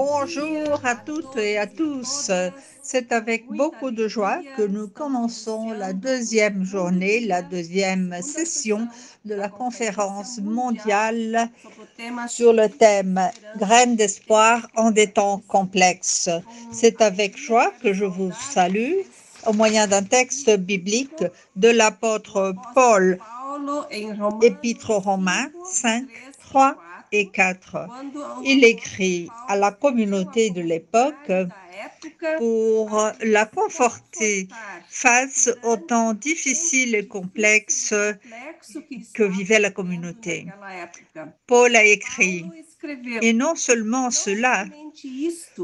Bonjour à toutes et à tous. C'est avec beaucoup de joie que nous commençons la deuxième journée, la deuxième session de la conférence mondiale sur le thème Graines d'espoir en des temps complexes. C'est avec joie que je vous salue au moyen d'un texte biblique de l'apôtre Paul, Épître aux Romains 5, 3 et 4. Il écrit à la communauté de l'époque pour la conforter face aux temps difficiles et complexes que vivait la communauté. Paul a écrit, et non seulement cela,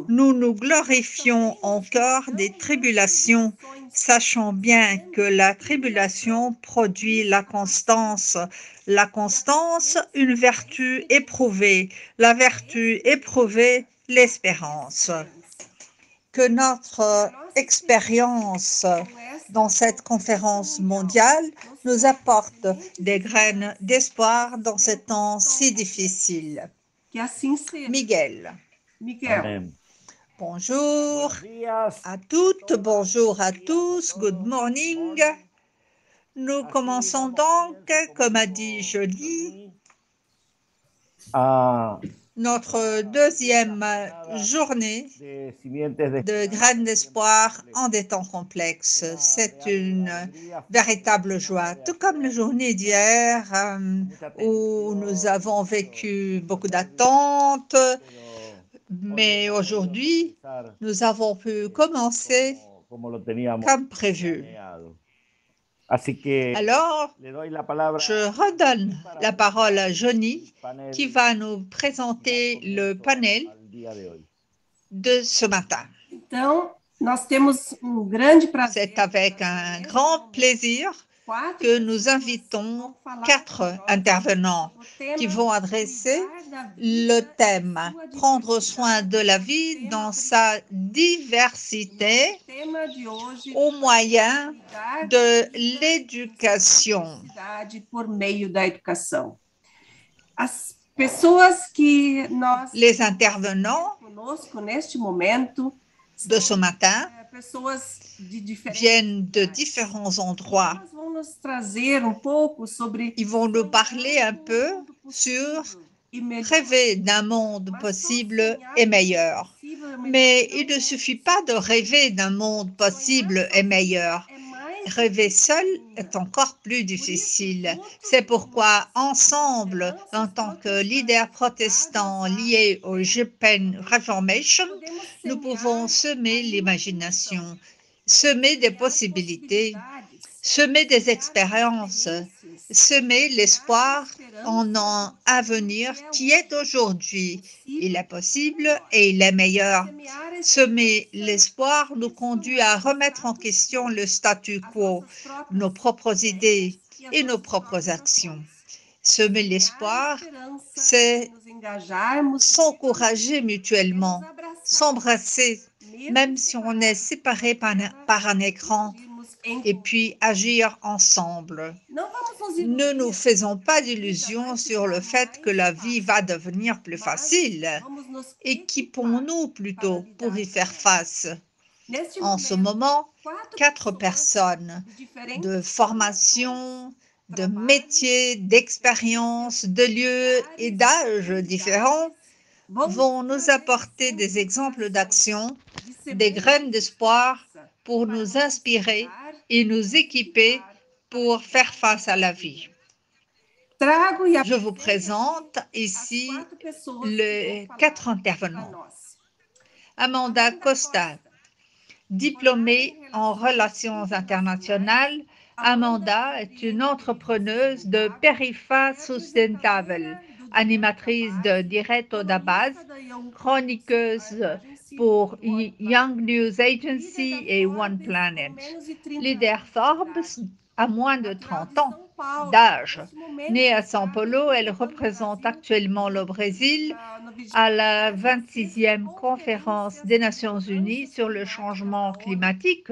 nous nous glorifions encore des tribulations, sachant bien que la tribulation produit la constance, une vertu éprouvée, la vertu éprouvée, l'espérance. Que notre expérience dans cette conférence mondiale nous apporte des graines d'espoir dans ces temps si difficiles. Miguel. Amen. Bonjour Buenos días. à toutes, bonjour à tous, good morning. Nous commençons donc, comme a dit Jolie, notre deuxième journée de graines d'espoir en des temps complexes. C'est une véritable joie, tout comme la journée d'hier où nous avons vécu beaucoup d'attentes, mais aujourd'hui, nous avons pu commencer comme prévu. Alors, je redonne la parole à Johnny qui va nous présenter le panel de ce matin. C'est avec un grand plaisir que nous invitons 4 intervenants qui vont adresser le thème « Prendre soin de la vie dans sa diversité au moyen de l'éducation ». Les intervenants de ce matin viennent de différents endroits. Ils vont nous parler un peu sur rêver d'un monde possible et meilleur. Mais il ne suffit pas de rêver d'un monde possible et meilleur. Rêver seul est encore plus difficile. C'est pourquoi, ensemble, en tant que leaders protestants liés au Japan Reformation, nous pouvons semer l'imagination, semer des possibilités, semer des expériences, semer l'espoir en un avenir qui est aujourd'hui. Il est possible et il est meilleur. Semer l'espoir nous conduit à remettre en question le statu quo, nos propres idées et nos propres actions. Semer l'espoir, c'est s'encourager mutuellement, s'embrasser, même si on est séparé par un écran, et puis agir ensemble. Ne nous faisons pas d'illusions sur le fait que la vie va devenir plus facile. Équipons-nous plutôt pour y faire face. En ce moment, 4 personnes de formation, de métiers, d'expérience, de lieux et d'âges différents vont nous apporter des exemples d'action, des graines d'espoir pour nous inspirer et nous équiper pour faire face à la vie. Je vous présente ici les 4 intervenants. Amanda Costa, diplômée en relations internationales, Amanda est une entrepreneuse de Perifa Sustentable, animatrice de Direto da Base, chroniqueuse pour Young News Agency et One Planet. Leader Forbes a moins de 30 ans d'âge. Née à São Paulo, elle représente actuellement le Brésil à la 26e conférence des Nations Unies sur le changement climatique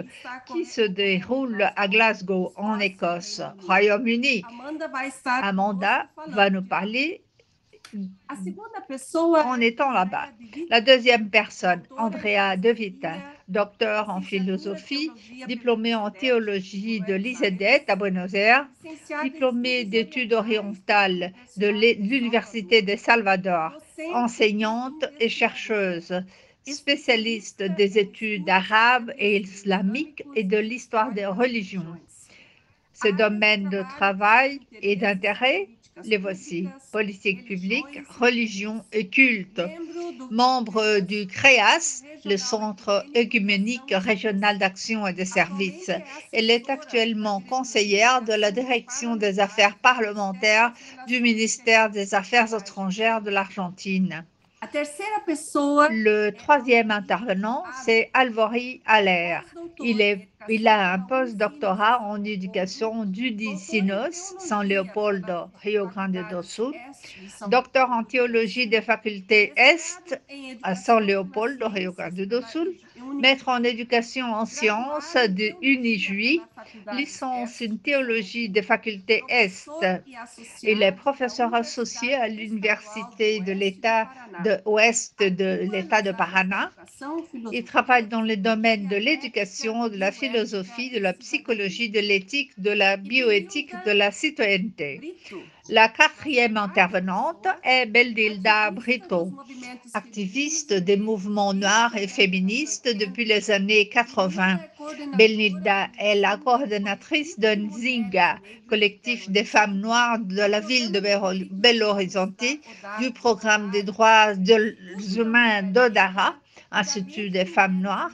qui se déroule à Glasgow, en Écosse, Royaume-Uni. Amanda va nous parler en étant là-bas. La deuxième personne, Andrea De Vita, docteur en philosophie, diplômée en théologie de l'ISEDET à Buenos Aires, diplômée d'études orientales de l'Université de Salvador, enseignante et chercheuse, spécialiste des études arabes et islamiques et de l'histoire des religions. Ses domaines de travail et d'intérêt, les voici: politique publique, religion et culte. Membre du CREAS, le Centre œcuménique régional d'action et de services. Elle est actuellement conseillère de la direction des affaires parlementaires du ministère des Affaires étrangères de l'Argentine. Le troisième intervenant, c'est Alvori Aller. Il a un post-doctorat en éducation d'UDICINOS, San Leopoldo, Rio Grande do Sul, docteur en théologie des facultés Est à San Leopoldo, Rio Grande do Sul, maître en éducation en sciences de UNIJUI, licence en théologie des facultés Est. Il est professeur associé à l'Université de l'État de Ouest de l'État de Paraná. Il travaille dans les domaines de l'éducation, de la philosophie, de la psychologie, de l'éthique, de la bioéthique, de la citoyenneté. La quatrième intervenante est Beldilda Brito, activiste des mouvements noirs et féministes depuis les années 80. Beldilda est la coordonnatrice de Nzinga, collectif des femmes noires de la ville de Belo Horizonte, du programme des droits humains d'Odara, Institut des femmes noires,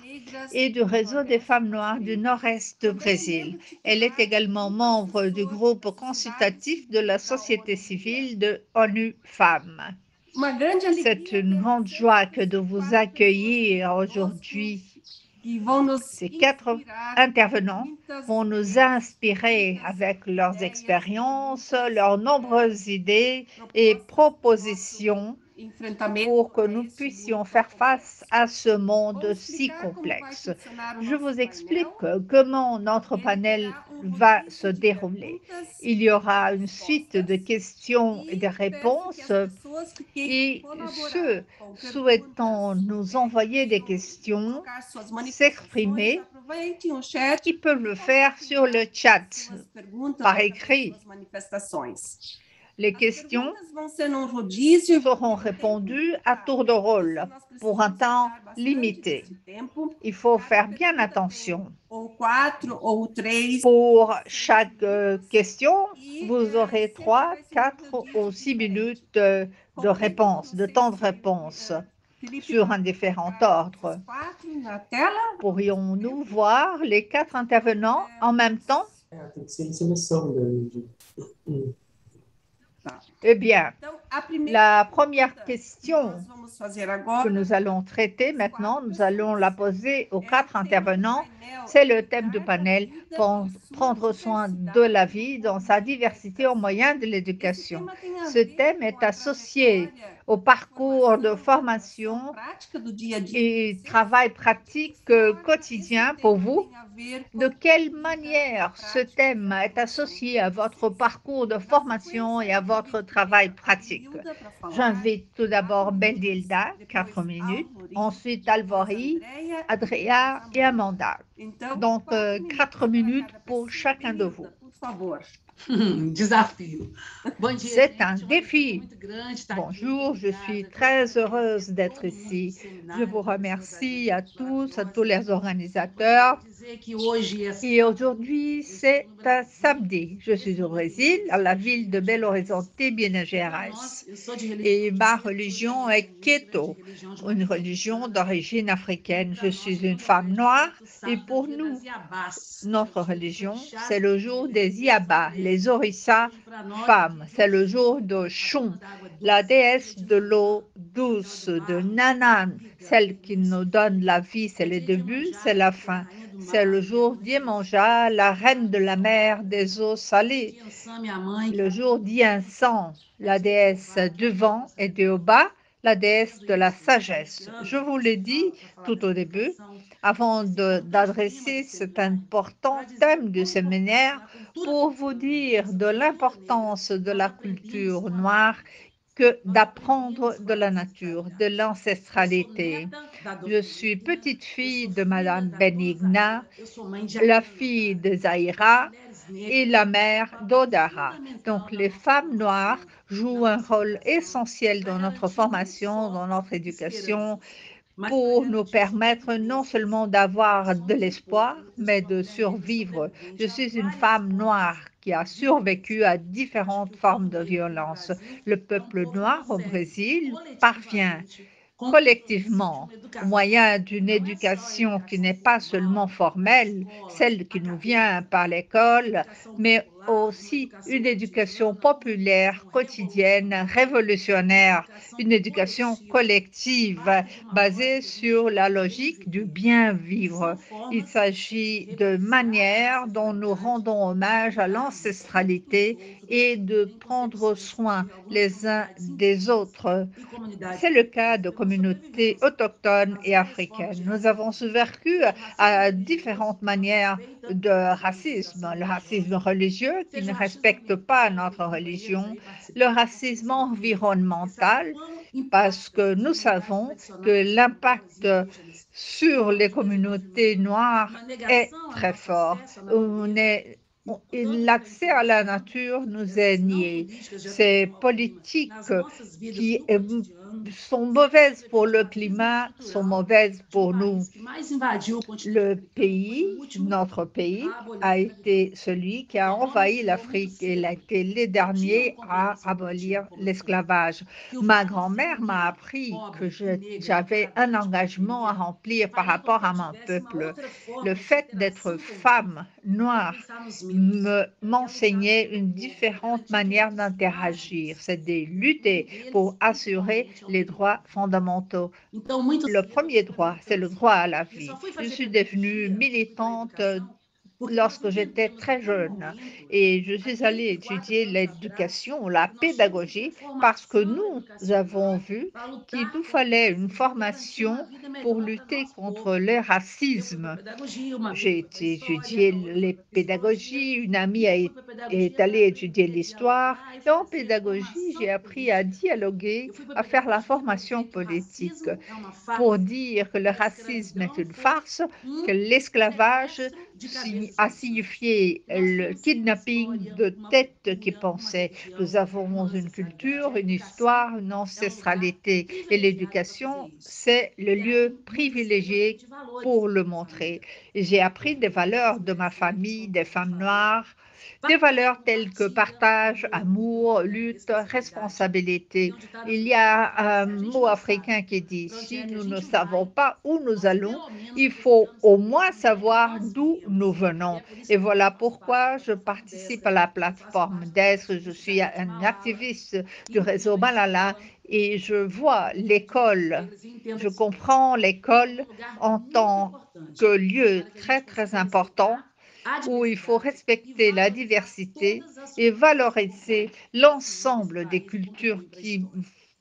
et du réseau des femmes noires du nord-est du Brésil. Elle est également membre du groupe consultatif de la société civile de ONU Femmes. C'est une grande joie que de vous accueillir aujourd'hui. Ces 4 intervenants vont nous inspirer avec leurs expériences, leurs nombreuses idées et propositions pour que nous puissions faire face à ce monde si complexe. Je vous explique comment notre panel va se dérouler. Il y aura une suite de questions et de réponses et ceux souhaitant nous envoyer des questions, s'exprimer, ils peuvent le faire sur le chat, par écrit. Les questions seront répondues à tour de rôle pour un temps limité. Il faut faire bien attention. Pour chaque question, vous aurez 3, 4 ou 6 minutes de réponse, de temps de réponse sur un différent ordre. Pourrions-nous voir les 4 intervenants en même temps? Eh bien, la première question que nous allons traiter maintenant, nous allons la poser aux 4 intervenants. C'est le thème du panel, prendre soin de la vie dans sa diversité aux moyens de l'éducation. Ce thème est associé au parcours de formation et travail pratique quotidien pour vous. De quelle manière ce thème est associé à votre parcours de formation et à votre travail pratique? J'invite tout d'abord Beldilda, 4 minutes, ensuite Alvori, Andrea et Amanda. Donc, 4 minutes pour chacun de vous. C'est un défi. Bonjour, je suis très heureuse d'être ici. Je vous remercie à tous les organisateurs. Et aujourd'hui, c'est un samedi. Je suis au Brésil, à la ville de Belo Horizonte, Minas Gerais. Et ma religion est Keto, une religion d'origine africaine. Je suis une femme noire et pour nous, notre religion, c'est le jour des Iaba, les Orissa femmes. C'est le jour de Shun, la déesse de l'eau douce, de Nanan, celle qui nous donne la vie. C'est le début, c'est la fin. C'est le jour d'Iemonja, la reine de la mer des eaux salées. Le jour d'Iensan, la déesse du vent, et d'Eoba, la déesse de la sagesse. Je vous l'ai dit tout au début, avant d'adresser cet important thème du séminaire, pour vous dire de l'importance de la culture noire que d'apprendre de la nature, de l'ancestralité. Je suis petite fille de Madame Benigna, la fille de Zahira et la mère d'Odara. Donc, les femmes noires jouent un rôle essentiel dans notre formation, dans notre éducation, pour nous permettre non seulement d'avoir de l'espoir, mais de survivre. Je suis une femme noire qui a survécu à différentes formes de violence. Le peuple noir au Brésil parvient collectivement, au moyen d'une éducation qui n'est pas seulement formelle, celle qui nous vient par l'école, mais aussi une éducation populaire, quotidienne, révolutionnaire, une éducation collective basée sur la logique du bien vivre. Il s'agit de manière dont nous rendons hommage à l'ancestralité et de prendre soin les uns des autres. C'est le cas de communautés autochtones et africaines. Nous avons survécu à différentes manières de racisme. Le racisme religieux qui ne respecte pas notre religion, le racisme environnemental, parce que nous savons que l'impact sur les communautés noires est très fort. L'accès à la nature nous est nié. Ces politiques qui sont mauvaises pour le climat sont mauvaises pour nous. Le pays, notre pays, a été celui qui a envahi l'Afrique et il a été les derniers à abolir l'esclavage. Ma grand-mère m'a appris que j'avais un engagement à remplir par rapport à mon peuple. Le fait d'être femme noire m'enseignait une différente manière d'interagir, c'est de lutter pour assurer les droits fondamentaux. Le premier droit, c'est le droit à la vie. Je suis devenue militante lorsque j'étais très jeune et je suis allée étudier l'éducation, la pédagogie, parce que nous avons vu qu'il nous fallait une formation pour lutter contre le racisme. J'ai étudié les pédagogies, une amie est allée étudier l'histoire et en pédagogie, j'ai appris à dialoguer, à faire la formation politique pour dire que le racisme est une farce, que l'esclavage a signifié le kidnapping de têtes qui pensaient. Nous avons une culture, une histoire, une ancestralité et l'éducation, c'est le lieu privilégié pour le montrer. J'ai appris des valeurs de ma famille, des femmes noires, des valeurs telles que partage, amour, lutte, responsabilité. Il y a un mot africain qui dit, si nous ne savons pas où nous allons, il faut au moins savoir d'où nous venons. Et voilà pourquoi je participe à la plateforme d'Est. Je suis un activiste du réseau Malala et je vois l'école, je comprends l'école en tant que lieu très, très important où il faut respecter la diversité et valoriser l'ensemble des cultures qui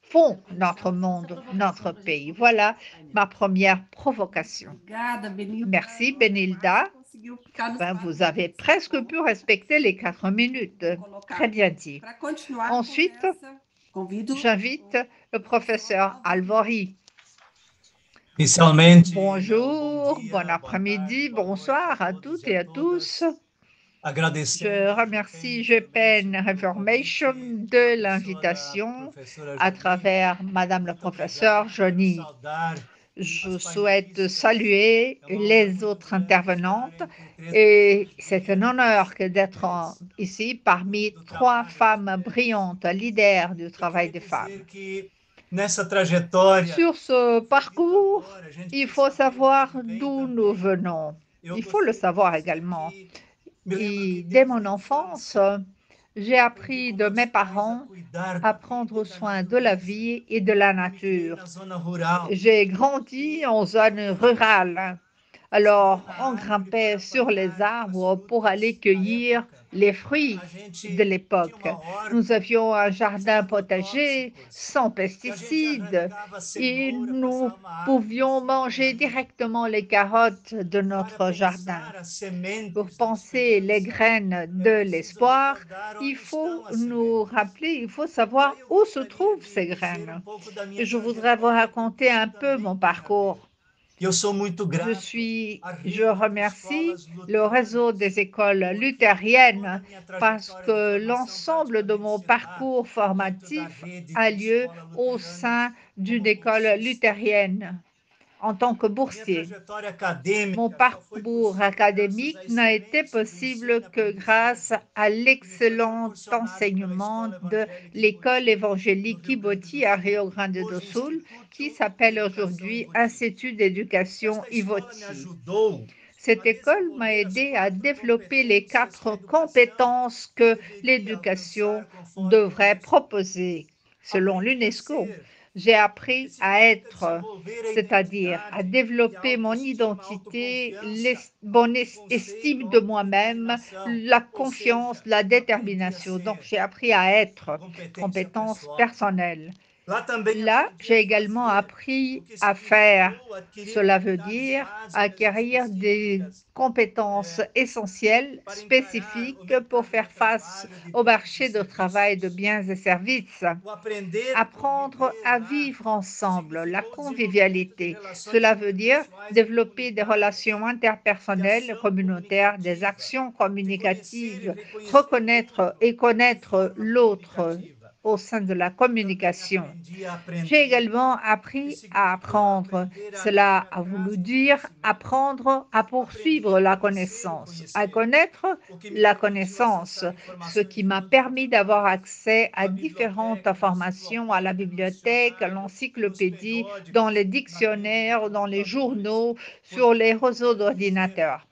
font notre monde, notre pays. Voilà ma première provocation. Merci, Benilda. Vous avez presque pu respecter les 4 minutes. Très bien dit. Ensuite, j'invite le professeur Alvori. Bonjour, bon après-midi, bonsoir à toutes et à tous. Je remercie GPN Reformation de l'invitation à travers Madame le professeur Johnny. Je souhaite saluer les autres intervenantes et c'est un honneur d'être ici parmi 3 femmes brillantes, leaders du travail des femmes. Sur ce parcours, il faut savoir d'où nous venons. Il faut le savoir également. Et dès mon enfance, j'ai appris de mes parents à prendre soin de la vie et de la nature. J'ai grandi en zone rurale Alors, on grimpait sur les arbres pour aller cueillir les fruits de l'époque. Nous avions un jardin potager sans pesticides et nous pouvions manger directement les carottes de notre jardin. Pour penser les graines de l'espoir, il faut nous rappeler, il faut savoir où se trouvent ces graines. Et je voudrais vous raconter un peu mon parcours. Je remercie le réseau des écoles luthériennes parce que l'ensemble de mon parcours formatif a lieu au sein d'une école luthérienne en tant que boursier. Mon parcours académique n'a été possible que grâce à l'excellent enseignement de l'école évangélique Kiboti à Rio Grande do Sul, qui s'appelle aujourd'hui Institut d'éducation Ivoti. Cette école m'a aidé à développer les 4 compétences que l'éducation devrait proposer selon l'UNESCO. J'ai appris à être, c'est-à-dire à développer mon identité, bonne estime de moi-même, la confiance, la détermination. Donc, j'ai appris à être, compétences personnelles. Là, j'ai également appris à faire. Cela veut dire acquérir des compétences essentielles, spécifiques pour faire face au marché de travail de biens et services. Apprendre à vivre ensemble, la convivialité. Cela veut dire développer des relations interpersonnelles, communautaires, des actions communicatives, reconnaître et connaître l'autre au sein de la communication. J'ai également appris à apprendre. Cela a voulu dire apprendre à poursuivre la connaissance, à connaître la connaissance, ce qui m'a permis d'avoir accès à différentes informations à la bibliothèque, à l'encyclopédie, dans les dictionnaires, dans les journaux, sur les réseaux d'ordinateurs.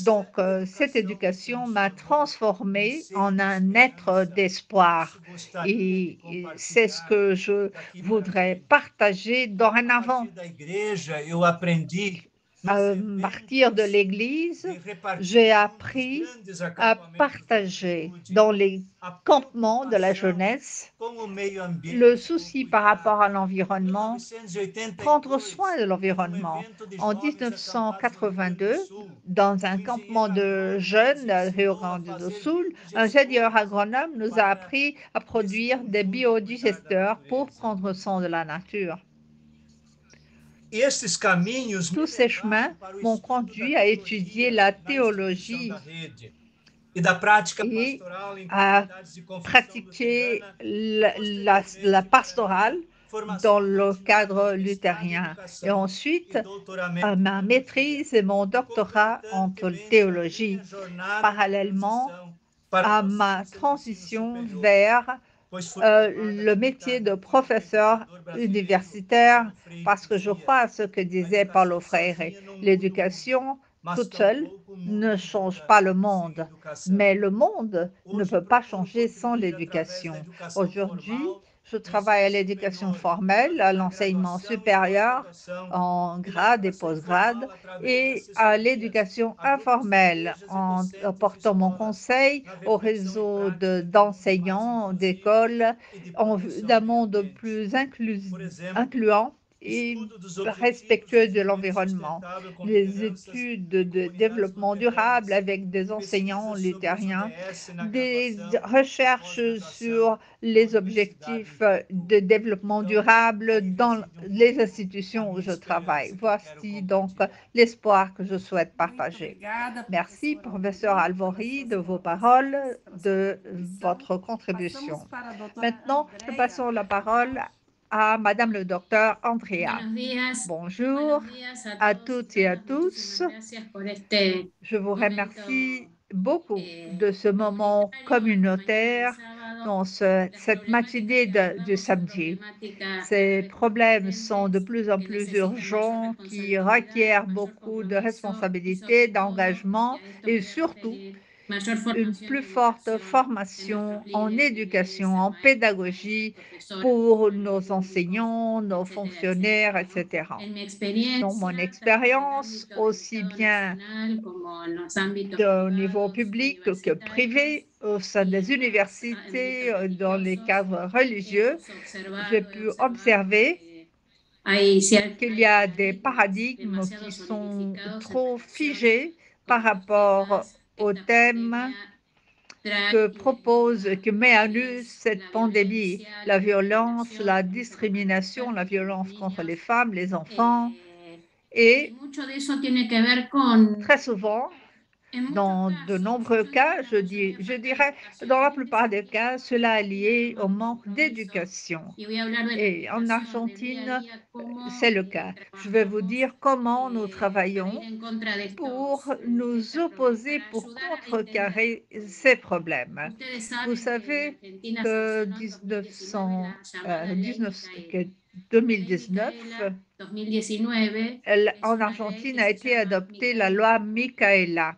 Donc, cette éducation m'a transformée en un être d'espoir et c'est ce que je voudrais partager dorénavant. À partir de l'Église, j'ai appris à partager dans les campements de la jeunesse le souci par rapport à l'environnement, prendre soin de l'environnement. En 1982, dans un campement de jeunes à Rio Grande do Sul, un ingénieur agronome nous a appris à produire des biodigesteurs pour prendre soin de la nature. Tous ces chemins m'ont conduit à étudier la théologie et à pratiquer la pastorale dans le cadre luthérien. Et ensuite, ma maîtrise et mon doctorat en théologie, parallèlement à ma transition vers le métier de professeur universitaire, parce que je crois à ce que disait Paulo Freire. L'éducation toute seule ne change pas le monde, mais le monde ne peut pas changer sans l'éducation. Aujourd'hui, je travaille à l'éducation formelle, à l'enseignement supérieur en grade et postgrade et à l'éducation informelle en apportant mon conseil au réseau d'enseignants, d'écoles, en vue d'un monde plus incluant et respectueux de l'environnement. Les études de développement durable avec des enseignants luthériens, des recherches sur les objectifs de développement durable dans les institutions où je travaille. Voici donc l'espoir que je souhaite partager. Merci, professeur Alvori, de vos paroles, de votre contribution. Maintenant, nous passons la parole à Madame le docteur Andrea. Bonjour à toutes et à tous. Je vous remercie beaucoup de ce moment communautaire dans cette matinée du samedi. Ces problèmes sont de plus en plus urgents, qui requièrent beaucoup de responsabilité, d'engagement et surtout, une plus forte formation en éducation, en pédagogie pour nos enseignants, nos fonctionnaires, etc. Dans mon expérience, aussi bien au niveau public que privé, au sein des universités, dans les cadres religieux, j'ai pu observer qu'il y a des paradigmes qui sont trop figés par rapport au thème que met à nu cette pandémie, la violence, la discrimination, la violence contre les femmes, les enfants. Et très souvent, dans de nombreux cas, je dirais, dans la plupart des cas, cela est lié au manque d'éducation. Et en Argentine, c'est le cas. Je vais vous dire comment nous travaillons pour nous opposer, pour contrecarrer ces problèmes. Vous savez que 2019, en Argentine a été adoptée la loi Micaela,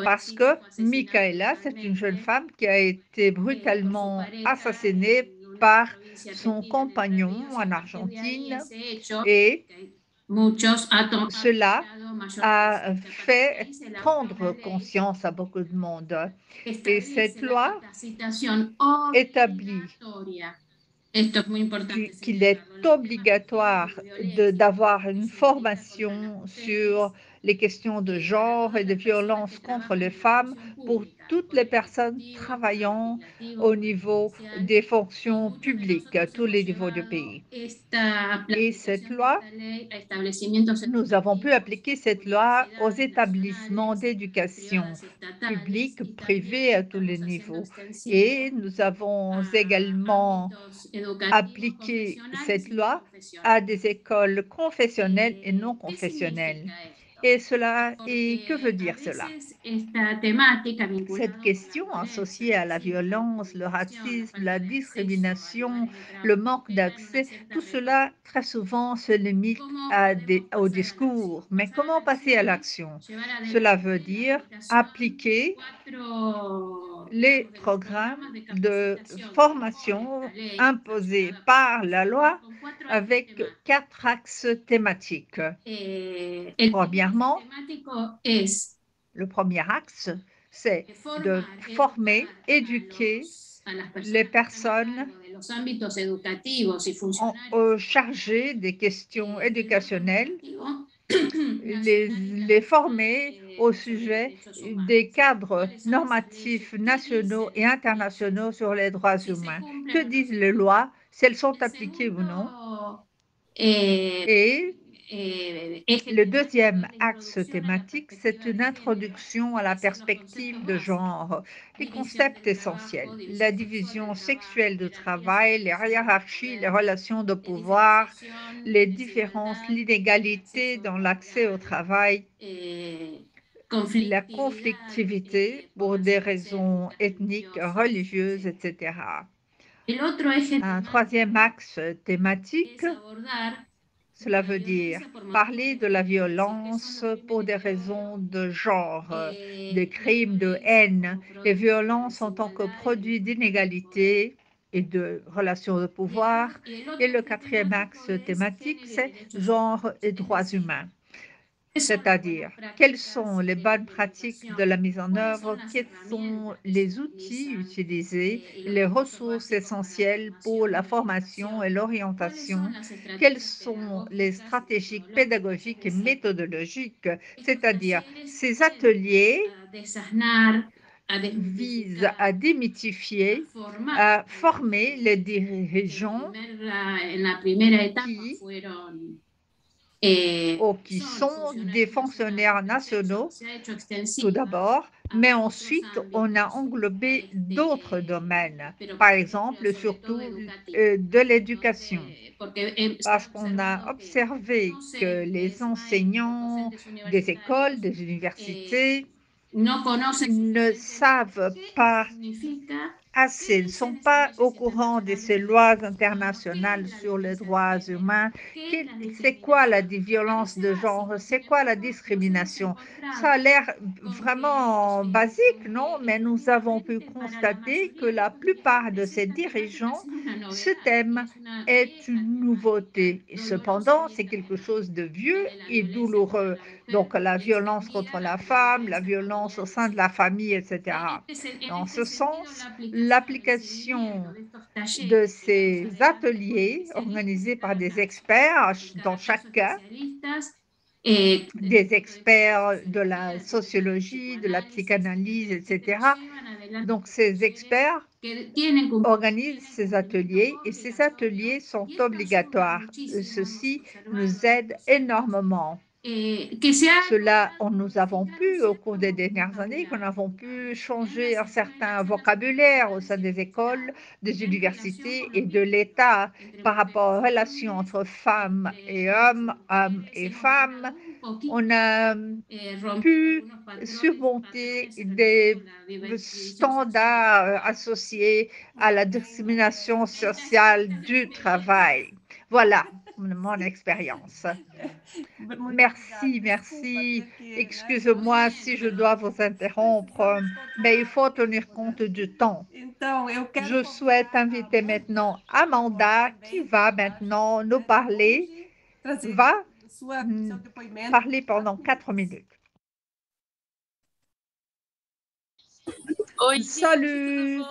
parce que Micaela, c'est une jeune femme qui a été brutalement assassinée par son compagnon en Argentine et cela a fait prendre conscience à beaucoup de monde. Et cette loi établit qu'il est obligatoire d'avoir une formation sur les questions de genre et de violence contre les femmes pour toutes les personnes travaillant au niveau des fonctions publiques, à tous les niveaux du pays. Et cette loi, nous avons pu appliquer cette loi aux établissements d'éducation publics, privés à tous les niveaux. Et nous avons également appliquer cette loi à des écoles confessionnelles et non confessionnelles. Et que veut dire cela? Cette question associée à la violence, le racisme, la discrimination, le manque d'accès, tout cela très souvent se limite au discours. Mais comment passer à l'action? Cela veut dire appliquer les programmes de formation imposés par la loi avec 4 axes thématiques. Premièrement, le premier axe, c'est de former, éduquer les personnes chargées des questions éducationnelles, les former au sujet des cadres normatifs nationaux et internationaux sur les droits humains. Que disent les lois, si elles sont appliquées ou non? Et le deuxième axe thématique, c'est une introduction à la perspective de genre, les concepts essentiels, la division sexuelle du travail, les hiérarchies, les relations de pouvoir, les différences, l'inégalité dans l'accès au travail, la conflictivité pour des raisons ethniques, religieuses, etc. Un troisième axe thématique, cela veut dire parler de la violence pour des raisons de genre, des crimes de haine, les violences en tant que produit d'inégalité et de relations de pouvoir. Et le quatrième axe thématique, c'est genre et droits humains. C'est-à-dire, quelles sont les bonnes pratiques de la mise en œuvre, quels sont les outils utilisés, les ressources essentielles pour la formation et l'orientation, quelles sont les stratégies pédagogiques et méthodologiques, c'est-à-dire ces ateliers visent à démythifier, à former les dirigeants qui sont des fonctionnaires nationaux, tout d'abord, mais ensuite, on a englobé d'autres domaines, par exemple, surtout de l'éducation, parce qu'on a observé que les enseignants des écoles, des universités ne savent pas assez. Ils ne sont pas au courant de ces lois internationales sur les droits humains. C'est quoi la violence de genre? C'est quoi la discrimination? Ça a l'air vraiment basique, non? Mais nous avons pu constater que la plupart de ces dirigeants, ce thème est une nouveauté. Et cependant, c'est quelque chose de vieux et douloureux. Donc, la violence contre la femme, la violence au sein de la famille, etc. Dans ce sens, l'application de ces ateliers organisés par des experts dans chaque cas, des experts de la sociologie, de la psychanalyse, etc. Donc, ces experts organisent ces ateliers et ces ateliers sont obligatoires. Ceci nous aide énormément. Cela, nous avons pu, au cours des dernières années, qu'on avons pu changer un certain vocabulaire au sein des écoles, des universités et de l'État par rapport aux relations entre femmes et hommes et femmes. On a pu surmonter des standards associés à la discrimination sociale du travail. Voilà mon expérience. Merci, merci. Excusez-moi si je dois vous interrompre, mais il faut tenir compte du temps. Je souhaite inviter maintenant Amanda qui va maintenant nous parler, parler pendant 4 minutes. Salut,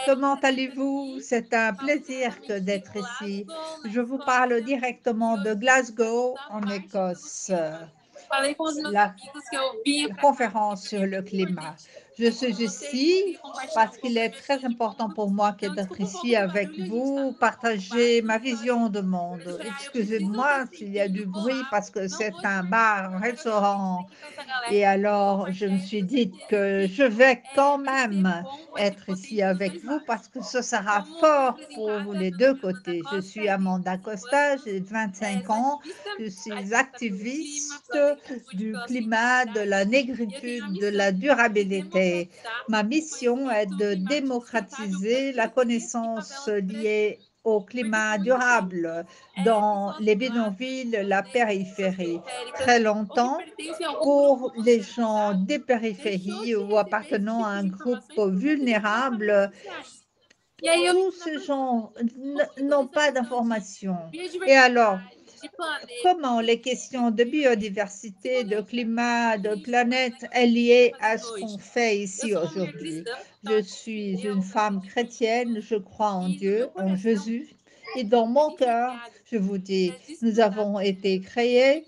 comment allez-vous? C'est un plaisir d'être ici. Je vous parle directement de Glasgow, en Écosse. La conférence sur le climat. Je suis ici parce qu'il est très important pour moi d'être ici avec vous, partager ma vision du monde. Excusez-moi s'il y a du bruit parce que c'est un bar, un restaurant. Et alors, je me suis dit que je vais quand même être ici avec vous parce que ce sera fort pour les deux côtés. Je suis Amanda Costa, j'ai 25 ans, je suis activiste du climat, de la négritude, de la durabilité. Ma mission est de démocratiser la connaissance liée au climat durable dans les bidonvilles, la périphérie. Très longtemps, pour les gens des périphéries ou appartenant à un groupe vulnérable, tous ces gens n'ont pas d'informations. Et alors, comment les questions de biodiversité, de climat, de planète est liée à ce qu'on fait ici aujourd'hui? Je suis une femme chrétienne, je crois en Dieu, en Jésus. Et dans mon cœur, je vous dis, nous avons été créés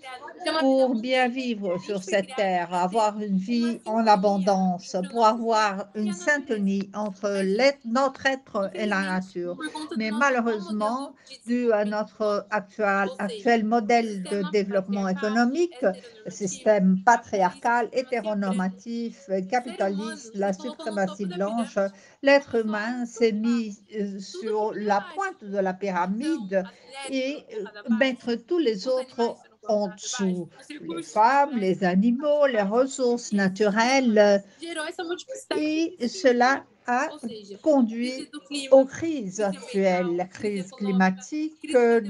pour bien vivre sur cette terre, avoir une vie en abondance, pour avoir une syntonie entre notre être et la nature. Mais malheureusement, dû à notre actuel modèle de développement économique, le système patriarcal, hétéronormatif, capitaliste, la suprématie blanche, l'être humain s'est mis sur la pointe de la pyramide et mettre tous les autres en dessous, les femmes, les animaux, les ressources naturelles, et cela a conduit aux crises actuelles, la crise climatique, de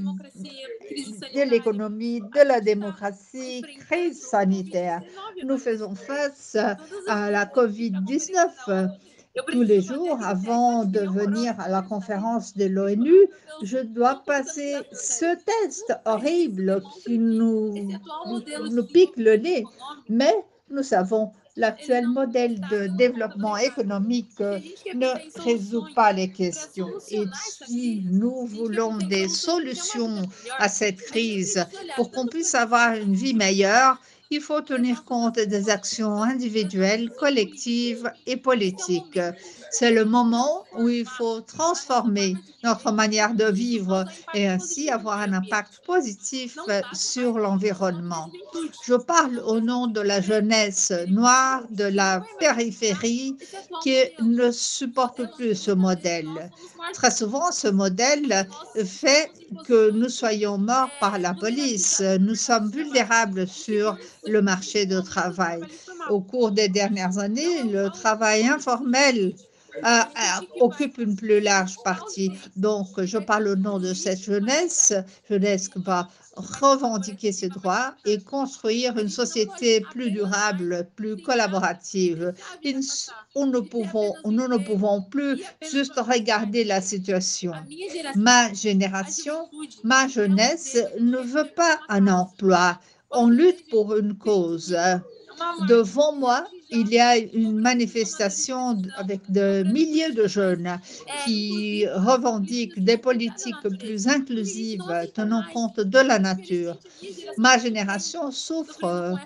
l'économie, de la démocratie, crise sanitaire. Nous faisons face à la COVID-19. Tous les jours, avant de venir à la conférence de l'ONU, je dois passer ce test horrible qui nous pique le nez. Mais nous savons, l'actuel modèle de développement économique ne résout pas les questions. Et si nous voulons des solutions à cette crise pour qu'on puisse avoir une vie meilleure, il faut tenir compte des actions individuelles, collectives et politiques. C'est le moment où il faut transformer notre manière de vivre et ainsi avoir un impact positif sur l'environnement. Je parle au nom de la jeunesse noire de la périphérie qui ne supporte plus ce modèle. Très souvent, ce modèle fait que nous soyons morts par la police. Nous sommes vulnérables sur le marché du travail. Au cours des dernières années, le travail informel occupe une plus large partie. Donc, je parle au nom de cette jeunesse qui va revendiquer ses droits et construire une société plus durable, plus collaborative. Nous ne pouvons plus juste regarder la situation. Ma génération, ma jeunesse ne veut pas un emploi. On lutte pour une cause. Devant moi, il y a une manifestation avec de milliers de jeunes qui revendiquent des politiques plus inclusives, tenant compte de la nature. Ma génération souffre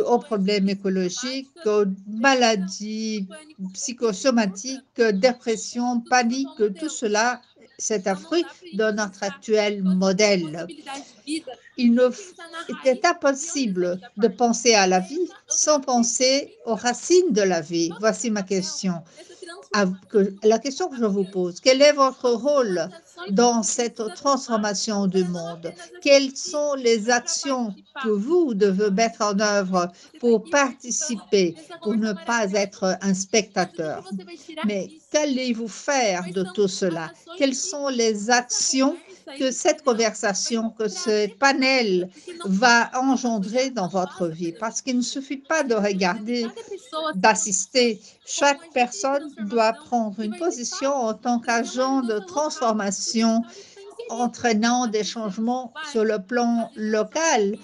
aux problèmes écologiques, aux maladies psychosomatiques, dépression, panique, tout cela, c'est un fruit de notre actuel modèle. Il était impossible de penser à la vie sans penser aux racines de la vie. Voici ma question. La question que je vous pose, quel est votre rôle dans cette transformation du monde? Quelles sont les actions que vous devez mettre en œuvre pour participer, pour ne pas être un spectateur? Mais qu'allez-vous faire de tout cela? Quelles sont les actions que cette conversation, que ce panel va engendrer dans votre vie? Parce qu'il ne suffit pas de regarder, d'assister. Chaque personne doit prendre une position en tant qu'agent de transformation, entraînant des changements sur le plan local,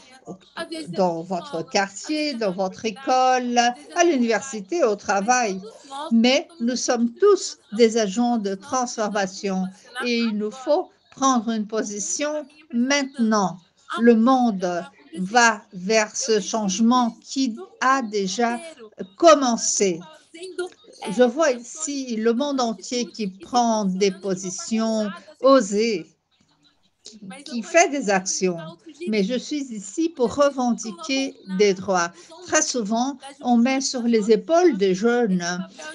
dans votre quartier, dans votre école, à l'université, au travail. Mais nous sommes tous des agents de transformation et il nous faut prendre une position maintenant. Le monde va vers ce changement qui a déjà commencé. Je vois ici le monde entier qui prend des positions osées, qui fait des actions, mais je suis ici pour revendiquer des droits. Très souvent, on met sur les épaules des jeunes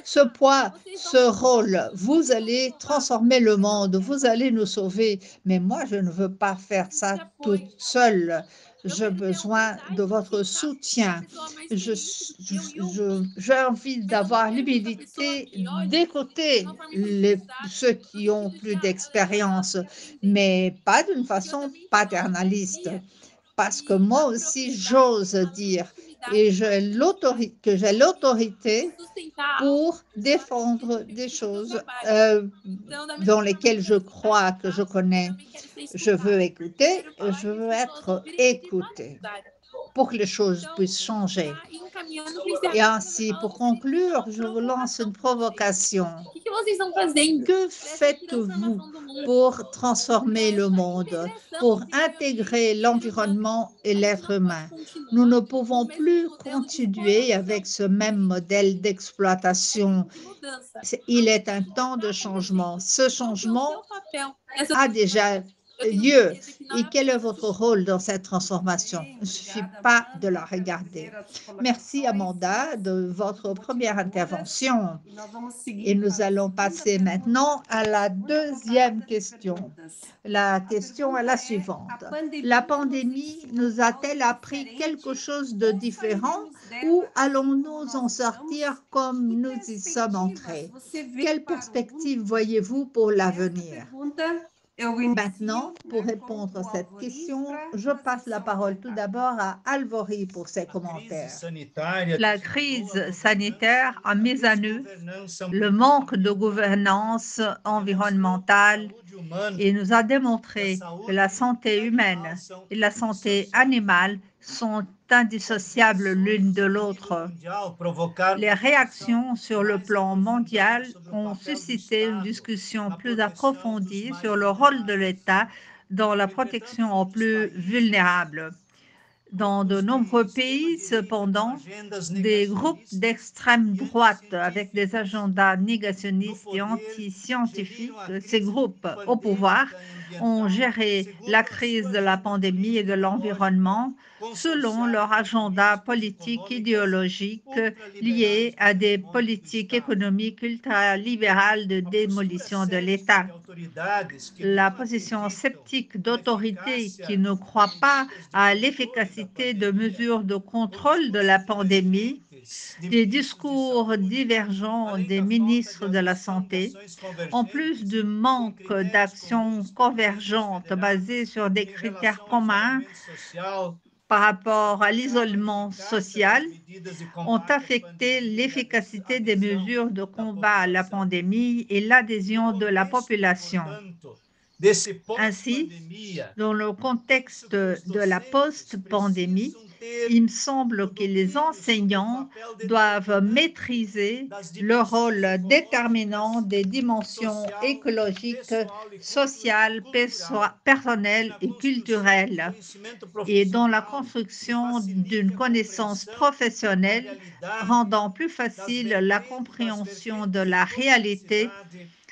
ce poids, ce rôle. Vous allez transformer le monde, vous allez nous sauver, mais moi, je ne veux pas faire ça toute seule. J'ai besoin de votre soutien. J'ai envie d'avoir l'humilité d'écouter ceux qui ont plus d'expérience, mais pas d'une façon paternaliste. Parce que moi aussi, j'ose dire et que j'ai l'autorité pour défendre des choses dans lesquelles je crois, que je connais. Je veux écouter, je veux être écouté pour que les choses puissent changer. Et ainsi, pour conclure, je vous lance une provocation. Que faites-vous pour transformer le monde, pour intégrer l'environnement et l'être humain? Nous ne pouvons plus continuer avec ce même modèle d'exploitation. Il est un temps de changement. Ce changement a déjà lieu. Et quel est votre rôle dans cette transformation? Il ne suffit pas de la regarder. Merci Amanda de votre première intervention. Et nous allons passer maintenant à la deuxième question. La question est la suivante. La pandémie nous a-t-elle appris quelque chose de différent ou allons-nous en sortir comme nous y sommes entrés? Quelle perspective voyez-vous pour l'avenir? Maintenant, pour répondre à cette question, je passe la parole tout d'abord à Alvori pour ses commentaires. La crise sanitaire a mis à nu le manque de gouvernance environnementale et nous a démontré que la santé humaine et la santé animale sont indissociables l'une de l'autre. Les réactions sur le plan mondial ont suscité une discussion plus approfondie sur le rôle de l'État dans la protection aux plus vulnérables. Dans de nombreux pays, cependant, des groupes d'extrême droite avec des agendas négationnistes et anti-scientifiques, ces groupes au pouvoir, ont géré la crise de la pandémie et de l'environnement selon leur agenda politique idéologique lié à des politiques économiques ultralibérales de démolition de l'État. La position sceptique d'autorités qui ne croient pas à l'efficacité de mesures de contrôle de la pandémie des discours divergents des ministres de la Santé, en plus du manque d'actions convergentes basées sur des critères communs par rapport à l'isolement social, ont affecté l'efficacité des mesures de combat à la pandémie et l'adhésion de la population. Ainsi, dans le contexte de la post-pandémie, il me semble que les enseignants doivent maîtriser le rôle déterminant des dimensions écologiques, sociales, personnelles et culturelles et dans la construction d'une connaissance professionnelle rendant plus facile la compréhension de la réalité,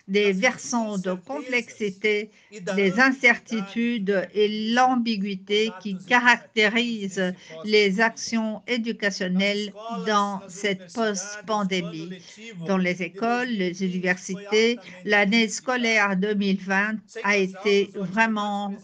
des versants de complexité, des incertitudes et l'ambiguïté qui caractérisent les actions éducationnelles dans cette post-pandémie. Dans les écoles, les universités, l'année scolaire 2020 a été vraiment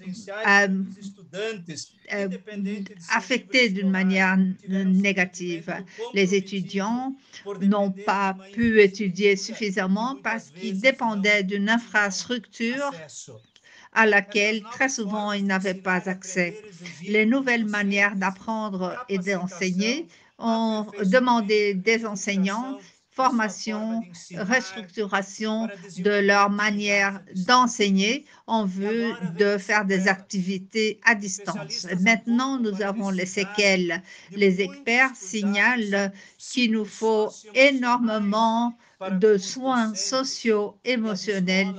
affectée d'une manière négative. Les étudiants n'ont pas pu étudier suffisamment parce qu'ils dépendaient d'une infrastructure à laquelle très souvent ils n'avaient pas accès. Les nouvelles manières d'apprendre et d'enseigner ont demandé des enseignants formation, restructuration de leur manière d'enseigner en vue de faire des activités à distance. Maintenant, nous avons les séquelles. Les experts signalent qu'il nous faut énormément de soins sociaux, émotionnels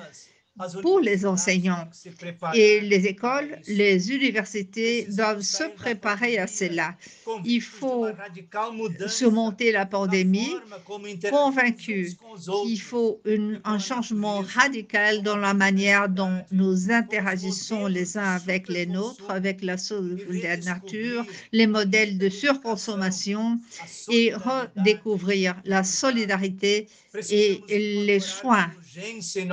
pour les enseignants. Et les écoles, les universités doivent se préparer à cela. Il faut surmonter la pandémie, convaincu qu'il faut un changement radical dans la manière dont nous interagissons les uns avec les nôtres, avec la nature, les modèles de surconsommation et redécouvrir la solidarité et les soins.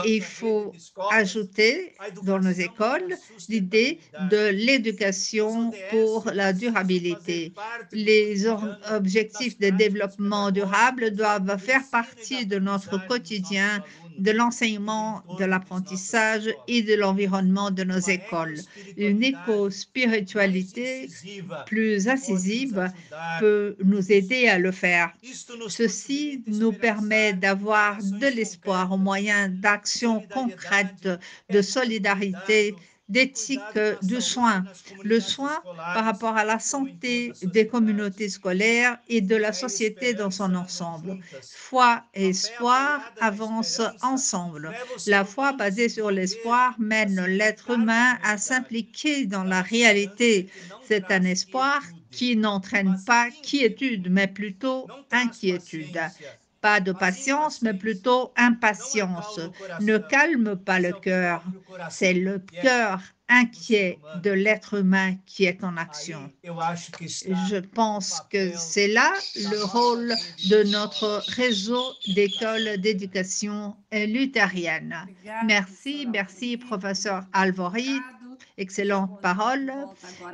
Il faut ajouter dans nos écoles l'idée de l'éducation pour la durabilité. Les objectifs de développement durable doivent faire partie de notre quotidien, de l'enseignement, de l'apprentissage et de l'environnement de nos écoles. Une éco-spiritualité plus incisive peut nous aider à le faire. Ceci nous permet d'avoir de l'espoir au moyen d'actions concrètes de solidarité, d'éthique du soin. Le soin par rapport à la santé des communautés scolaires et de la société dans son ensemble. Foi et espoir avancent ensemble. La foi basée sur l'espoir mène l'être humain à s'impliquer dans la réalité. C'est un espoir qui n'entraîne pas quiétude, mais plutôt inquiétude. Pas de patience, mais plutôt impatience. Ne calme pas le cœur. C'est le cœur inquiet de l'être humain qui est en action. Je pense que c'est là le rôle de notre réseau d'écoles d'éducation luthérienne. Merci, merci, professeur Alvori. Excellente parole.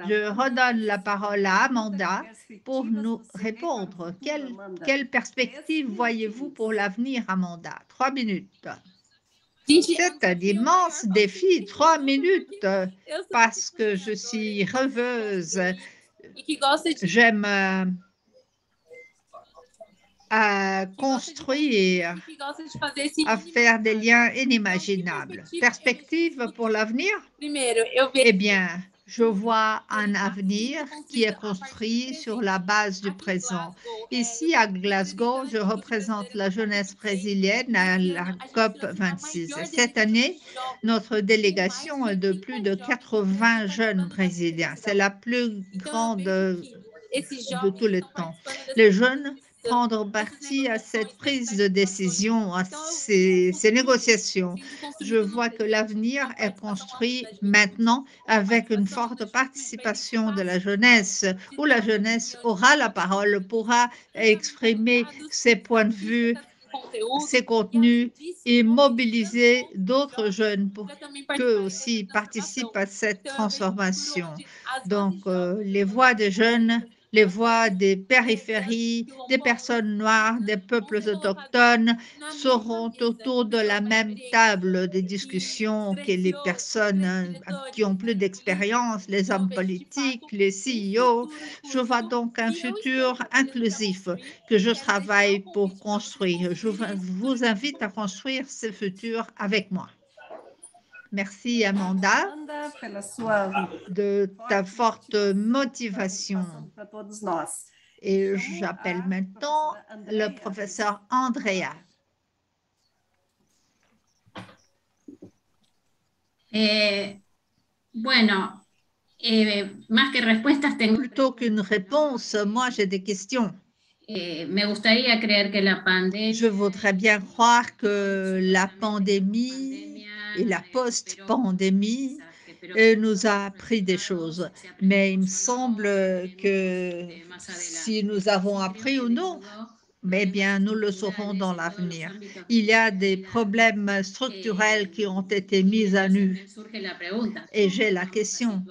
Je redonne la parole à Amanda pour nous répondre. Quelle perspective voyez-vous pour l'avenir, Amanda? 3 minutes. C'est un immense défi, 3 minutes, parce que je suis rêveuse. J'aime à construire, à faire des liens inimaginables. Perspective pour l'avenir? Eh bien, je vois un avenir qui est construit sur la base du présent. Ici, à Glasgow, je représente la jeunesse brésilienne à la COP 26. Cette année, notre délégation est de plus de 80 jeunes brésiliens. C'est la plus grande de tous les temps. Les jeunes prendre parti à cette prise de décision, à ces négociations. Je vois que l'avenir est construit maintenant avec une forte participation de la jeunesse, où la jeunesse aura la parole, pourra exprimer ses points de vue, ses contenus et mobiliser d'autres jeunes pour qu'eux aussi participent à cette transformation. Donc, les voix des jeunes Les voix des périphéries, des personnes noires, des peuples autochtones seront autour de la même table de discussion que les personnes qui ont plus d'expérience, les hommes politiques, les CEO. Je vois donc un futur inclusif que je travaille pour construire. Je vous invite à construire ce futur avec moi. Merci Amanda de ta forte motivation. Et j'appelle maintenant le professeur Andrea. Bueno, más que respuestas tengo... Plutôt qu'une réponse, moi j'ai des questions. Me gustaría creer que la pandemia... Je voudrais bien croire que la pandémie et la post-pandémie nous a appris des choses. Mais il me semble que si nous avons appris ou non, mais bien, nous le saurons dans l'avenir. Il y a des problèmes structurels qui ont été mis à nu. Et j'ai la question,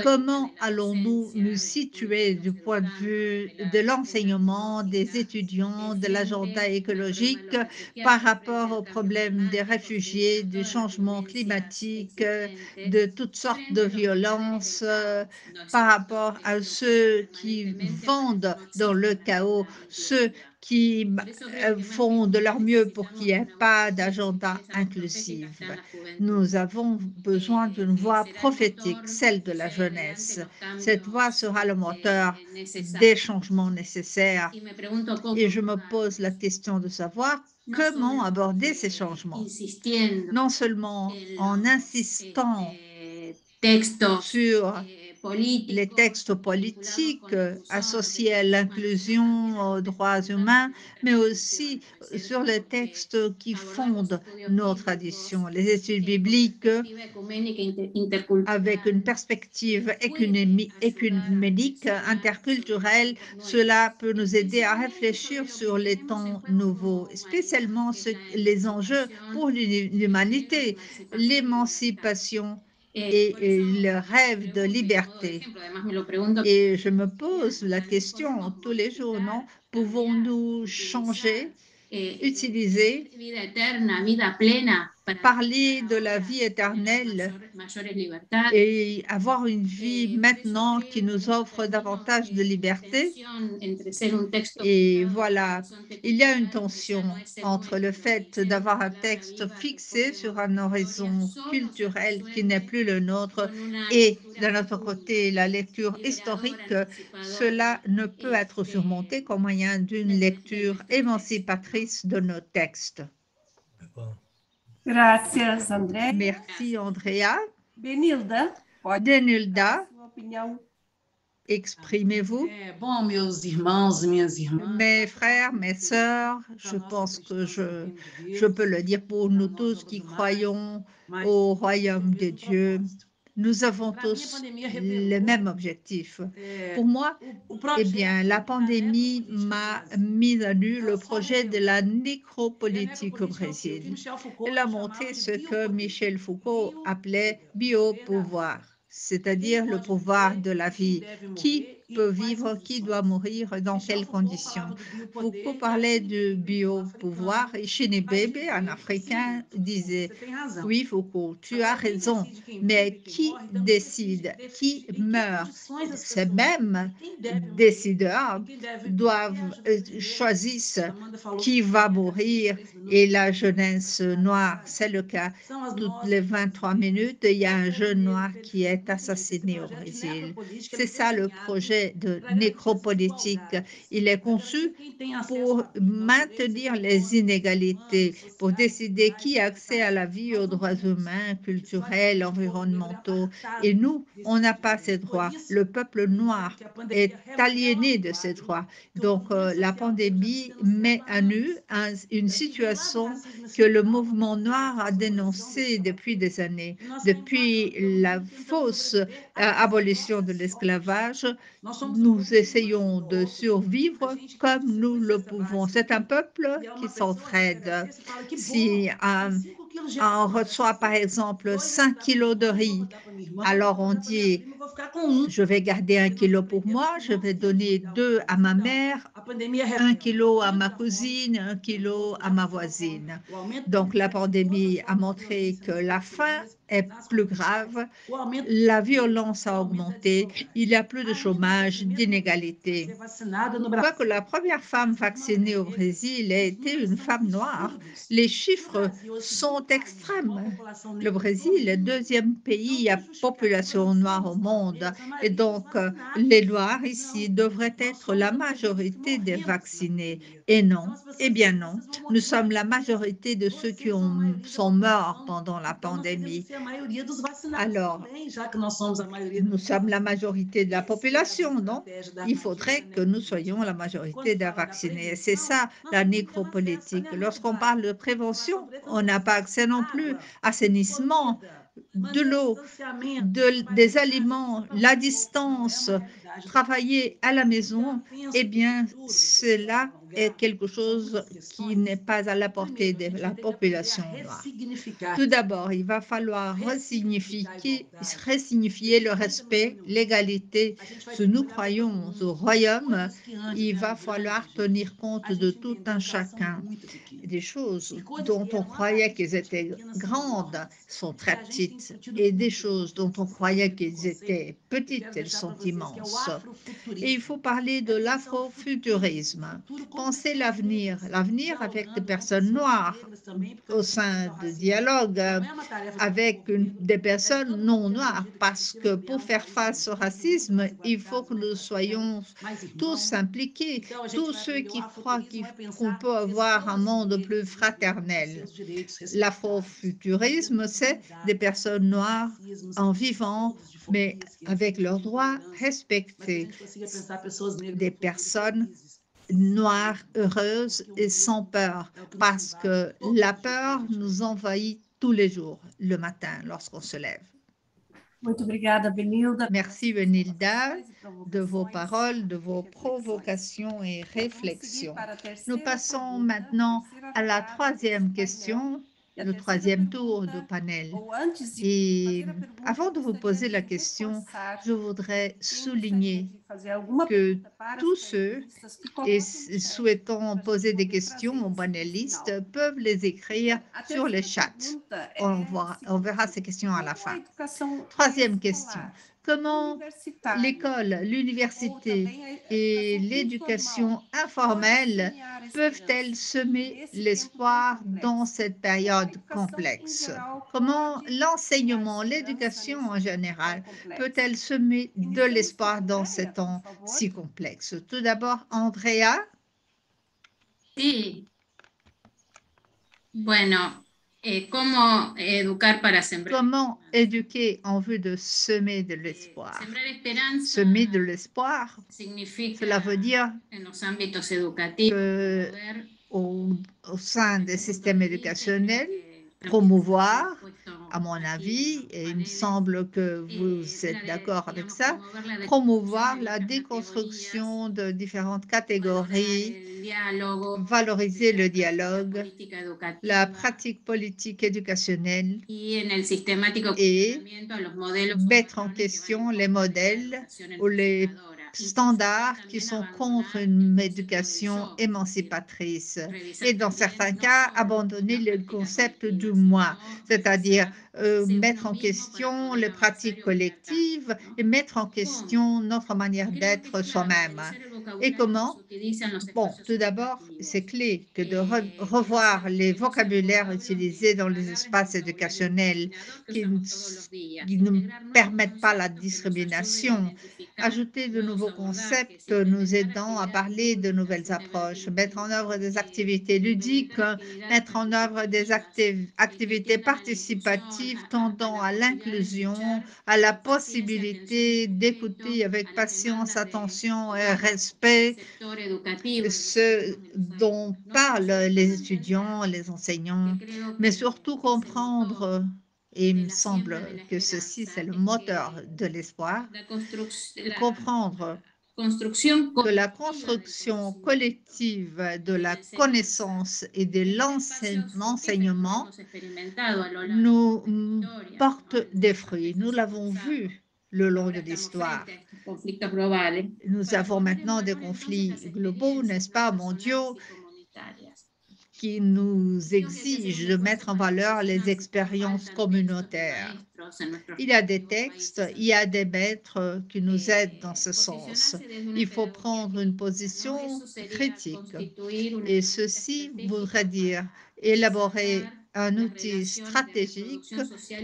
comment allons-nous nous situer du point de vue de l'enseignement, des étudiants, de l'agenda écologique par rapport aux problèmes des réfugiés, du changement climatique, de toutes sortes de violences, par rapport à ceux qui vendent dans le chaos, ceux qui font de leur mieux pour qu'il n'y ait pas d'agenda inclusif. Nous avons besoin d'une voix prophétique, celle de la jeunesse. Cette voix sera le moteur des changements nécessaires. Et je me pose la question de savoir comment aborder ces changements. Non seulement en insistant sur les textes politiques associés à l'inclusion, aux droits humains, mais aussi sur les textes qui fondent nos traditions, les études bibliques avec une perspective écuménique, interculturelle. Cela peut nous aider à réfléchir sur les temps nouveaux, spécialement les enjeux pour l'humanité, l'émancipation et le rêve de liberté. Et je me pose la question tous les jours, non? Pouvons-nous changer, utiliser, parler de la vie éternelle et avoir une vie maintenant qui nous offre davantage de liberté? Et voilà, il y a une tension entre le fait d'avoir un texte fixé sur un horizon culturel qui n'est plus le nôtre et d'un autre côté la lecture historique. Cela ne peut être surmonté qu'au moyen d'une lecture émancipatrice de nos textes. Gracias, André. Merci, Andrea. Benilda, Denilda, exprimez-vous. Bom, meus irmãos e minhas irmãs. Mes frères, mes sœurs, je pense que je peux le dire pour nous tous qui croyons au royaume de Dieu. Nous avons tous le même objectif. Pour moi, eh bien, la pandémie m'a mis à nu le projet de la nécropolitique au Brésil. Elle a montré ce que Michel Foucault appelait biopouvoir, c'est-à-dire le pouvoir de la vie. Qui peut vivre, qui doit mourir, dans quelles conditions? Foucault parlait de biopouvoir et Chinebebe, un Africain, disait « Oui, Foucault, tu as raison, mais qui décide, qui meurt? Ces mêmes décideurs doivent choisir qui va mourir et la jeunesse noire, c'est le cas. Toutes les 23 minutes, il y a un jeune noir qui est assassiné au Brésil. C'est ça le projet de nécropolitique. Il est conçu pour maintenir les inégalités, pour décider qui a accès à la vie, aux droits humains, culturels, environnementaux. Et nous, on n'a pas ces droits. Le peuple noir est aliéné de ces droits. Donc, la pandémie met à nu une situation que le mouvement noir a dénoncée depuis des années. Depuis la fausse abolition de l'esclavage, Nous essayons de survivre comme nous le pouvons. C'est un peuple qui s'entraide. Si on reçoit par exemple 5 kilos de riz, alors on dit, je vais garder 1 kilo pour moi, je vais donner 2 à ma mère, 1 kilo à ma cousine, 1 kilo à ma voisine. Donc la pandémie a montré que la faim est plus grave, la violence a augmenté, il y a plus de chômage, d'inégalité. Quoique la première femme vaccinée au Brésil ait été une femme noire, les chiffres sont extrêmes. Le Brésil est le deuxième pays à population noire au monde et donc les Noirs ici devraient être la majorité des vaccinés. Et non, eh bien non, nous sommes la majorité de ceux qui sont morts pendant la pandémie. Alors, nous sommes la majorité de la population, non? Il faudrait que nous soyons la majorité des vaccinés. Et c'est ça la nécropolitique. Lorsqu'on parle de prévention, on n'a pas accès non plus à assainissement, de l'eau, des aliments, la distance, travailler à la maison, eh bien, cela est quelque chose qui n'est pas à la portée de la population noire. Tout d'abord, il va falloir resignifier le respect, l'égalité. Si nous croyons au royaume, il va falloir tenir compte de tout un chacun. Des choses dont on croyait qu'elles étaient grandes sont très petites et des choses dont on croyait qu'elles étaient petites, elles sont immenses. Et il faut parler de l'afrofuturisme. Penser l'avenir avec des personnes noires au sein de dialogue avec des personnes non noires, parce que pour faire face au racisme, il faut que nous soyons tous impliqués, tous ceux qui croient qu'on peut avoir un monde plus fraternel. L'afrofuturisme, c'est des personnes noires en vivant, mais avec leurs droits respectés, des personnes noires, heureuses et sans peur, parce que la peur nous envahit tous les jours, le matin, lorsqu'on se lève. Merci, Benilda, de vos paroles, de vos provocations et réflexions. Nous passons maintenant à la troisième question, le troisième tour du panel. Et avant de vous poser la question, je voudrais souligner que tous ceux souhaitant poser des questions aux panélistes peuvent les écrire sur le chat. On verra ces questions à la fin. Troisième question. Comment l'école, l'université et l'éducation informelle peuvent-elles semer l'espoir dans cette période complexe? Comment l'enseignement, l'éducation en général, peut-elle semer de l'espoir dans ces temps si complexes? Tout d'abord, Andrea. Sí. Bueno, ¿cómo educar para sembrar? Comment éduquer en vue de semer de l'espoir? Sembrar esperanza Semer de l'espoir, cela veut dire en los ámbitos educativos, au sein des systèmes éducationnels, promouvoir, à mon avis, et il me semble que vous êtes d'accord avec ça, promouvoir la déconstruction de différentes catégories, valoriser le dialogue, la pratique politique éducationnelle et mettre en question les modèles ou les standards qui sont contre une éducation émancipatrice et dans certains cas abandonner le concept du moi, c'est-à-dire mettre en question les pratiques collectives et mettre en question notre manière d'être soi-même. Et comment? Bon, tout d'abord, c'est clé que de revoir les vocabulaires utilisés dans les espaces éducationnels qui ne permettent pas la discrimination, ajouter de nouveaux concepts nous aidant à parler de nouvelles approches, mettre en œuvre des activités ludiques, mettre en œuvre des activités participatives tendant à l'inclusion, à la possibilité d'écouter avec patience, attention et respect ce dont parlent les étudiants, les enseignants, mais surtout comprendre, et il me semble que ceci, c'est le moteur de l'espoir, comprendre que la construction collective de la connaissance et de l'enseignement nous porte des fruits. Nous l'avons vu le long de l'histoire. Nous avons maintenant des conflits globaux, n'est-ce pas, mondiaux, qui nous exigent de mettre en valeur les expériences communautaires. Il y a des textes, il y a des maîtres qui nous aident dans ce sens. Il faut prendre une position critique. Et ceci voudrait dire élaborer un outil stratégique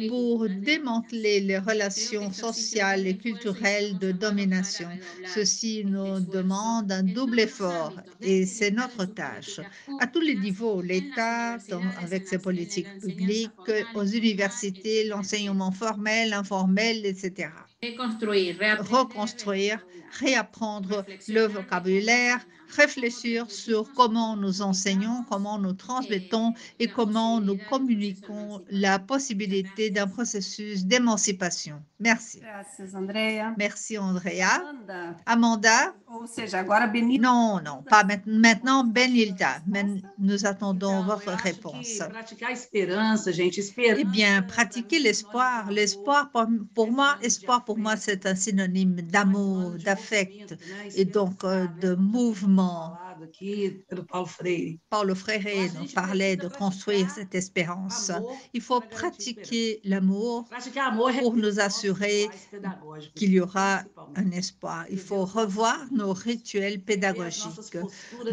pour démanteler les relations sociales et culturelles de domination. Ceci nous demande un double effort et c'est notre tâche. À tous les niveaux, l'État, avec ses politiques publiques, aux universités, l'enseignement formel, informel, etc. Reconstruire, réapprendre le vocabulaire, réfléchir sur comment nous enseignons, comment nous transmettons et comment nous communiquons la possibilité d'un processus d'émancipation. Merci. Graças, Andrea. Merci, Andrea. Amanda. Amanda? Ou seja, agora Benilda. Non, non, pas maintenant, Benilda. Nous attendons votre Então, eu acho réponse. que praticar a esperança, gente, esperança. Eh bien, pratiquer l'espoir. L'espoir, pour moi, c'est un synonyme d'amour, d'affect et donc de mouvement. Falado aqui pelo Paulo Freire. Paulo Freire nous parlait de construire cette espérance. Il faut pratiquer l'amour Praticar amor pour nous assurer rituais pedagógicos, qu'il y aura principalmente. un espoir. Il faut revoir nos rituels pédagogiques,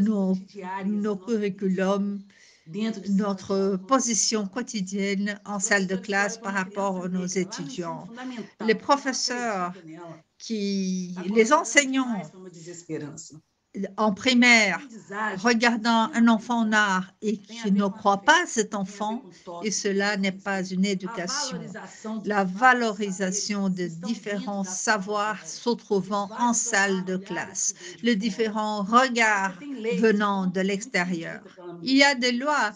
nos curriculums, Dentro de notre position quotidienne en salle de classe par rapport à nos étudiants. Les professeurs, les enseignants en primaire, regardant un enfant en art et qui ne croit pas à cet enfant, et cela n'est pas une éducation. La valorisation de différents savoirs se trouvant en salle de classe, les différents regards venant de l'extérieur. Il y a des lois.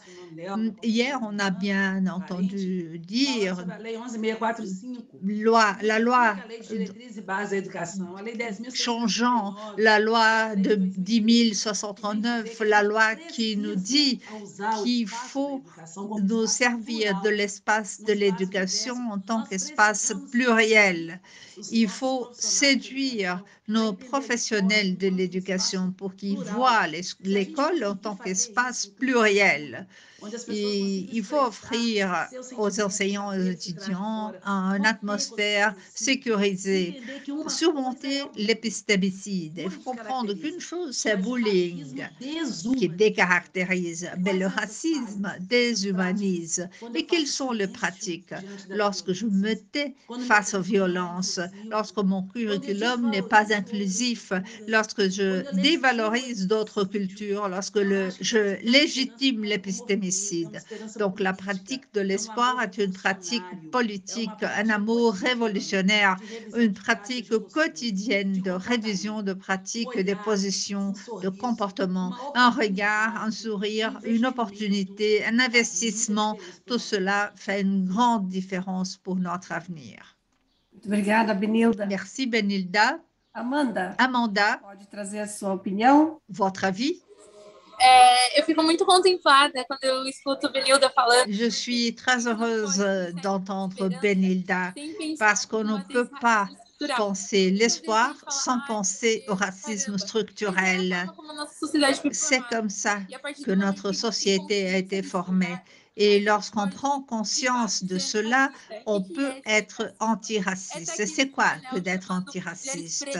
Hier, on a bien entendu dire la loi changeant la loi de 10.639, la loi qui nous dit qu'il faut nous servir de l'espace de l'éducation en tant qu'espace pluriel. Il faut séduire nos professionnels de l'éducation pour qu'ils voient l'école en tant qu'espace pluriel. Et il faut offrir aux enseignants et aux étudiants une atmosphère sécurisée, surmonter l'épistémicide. Il faut comprendre qu'une chose, c'est le bullying qui décaractérise, mais le racisme déshumanise. Et quelles sont les pratiques? Lorsque je me tais face aux violences, lorsque mon curriculum n'est pas inclusif, lorsque je dévalorise d'autres cultures, lorsque je légitime l'épistémicide. Donc, la pratique de l'espoir est une pratique politique, un amour révolutionnaire, une pratique quotidienne de révision de pratiques, des positions, de comportement, un regard, un sourire, une opportunité, un investissement. Tout cela fait une grande différence pour notre avenir. Obrigada, Benilda. Merci, Benilda. Amanda, pode trazer a sua opinião? Votre avis? Eu fico muito contemplada quando eu escuto Benilda falando. Je suis très heureuse d'entendre Benilda parce qu'on ne peut pas penser l'espoir sans penser au racisme structurel. C'est comme ça que notre société a été formée. Et lorsqu'on prend conscience de cela, on peut être antiraciste. C'est quoi que d'être antiraciste?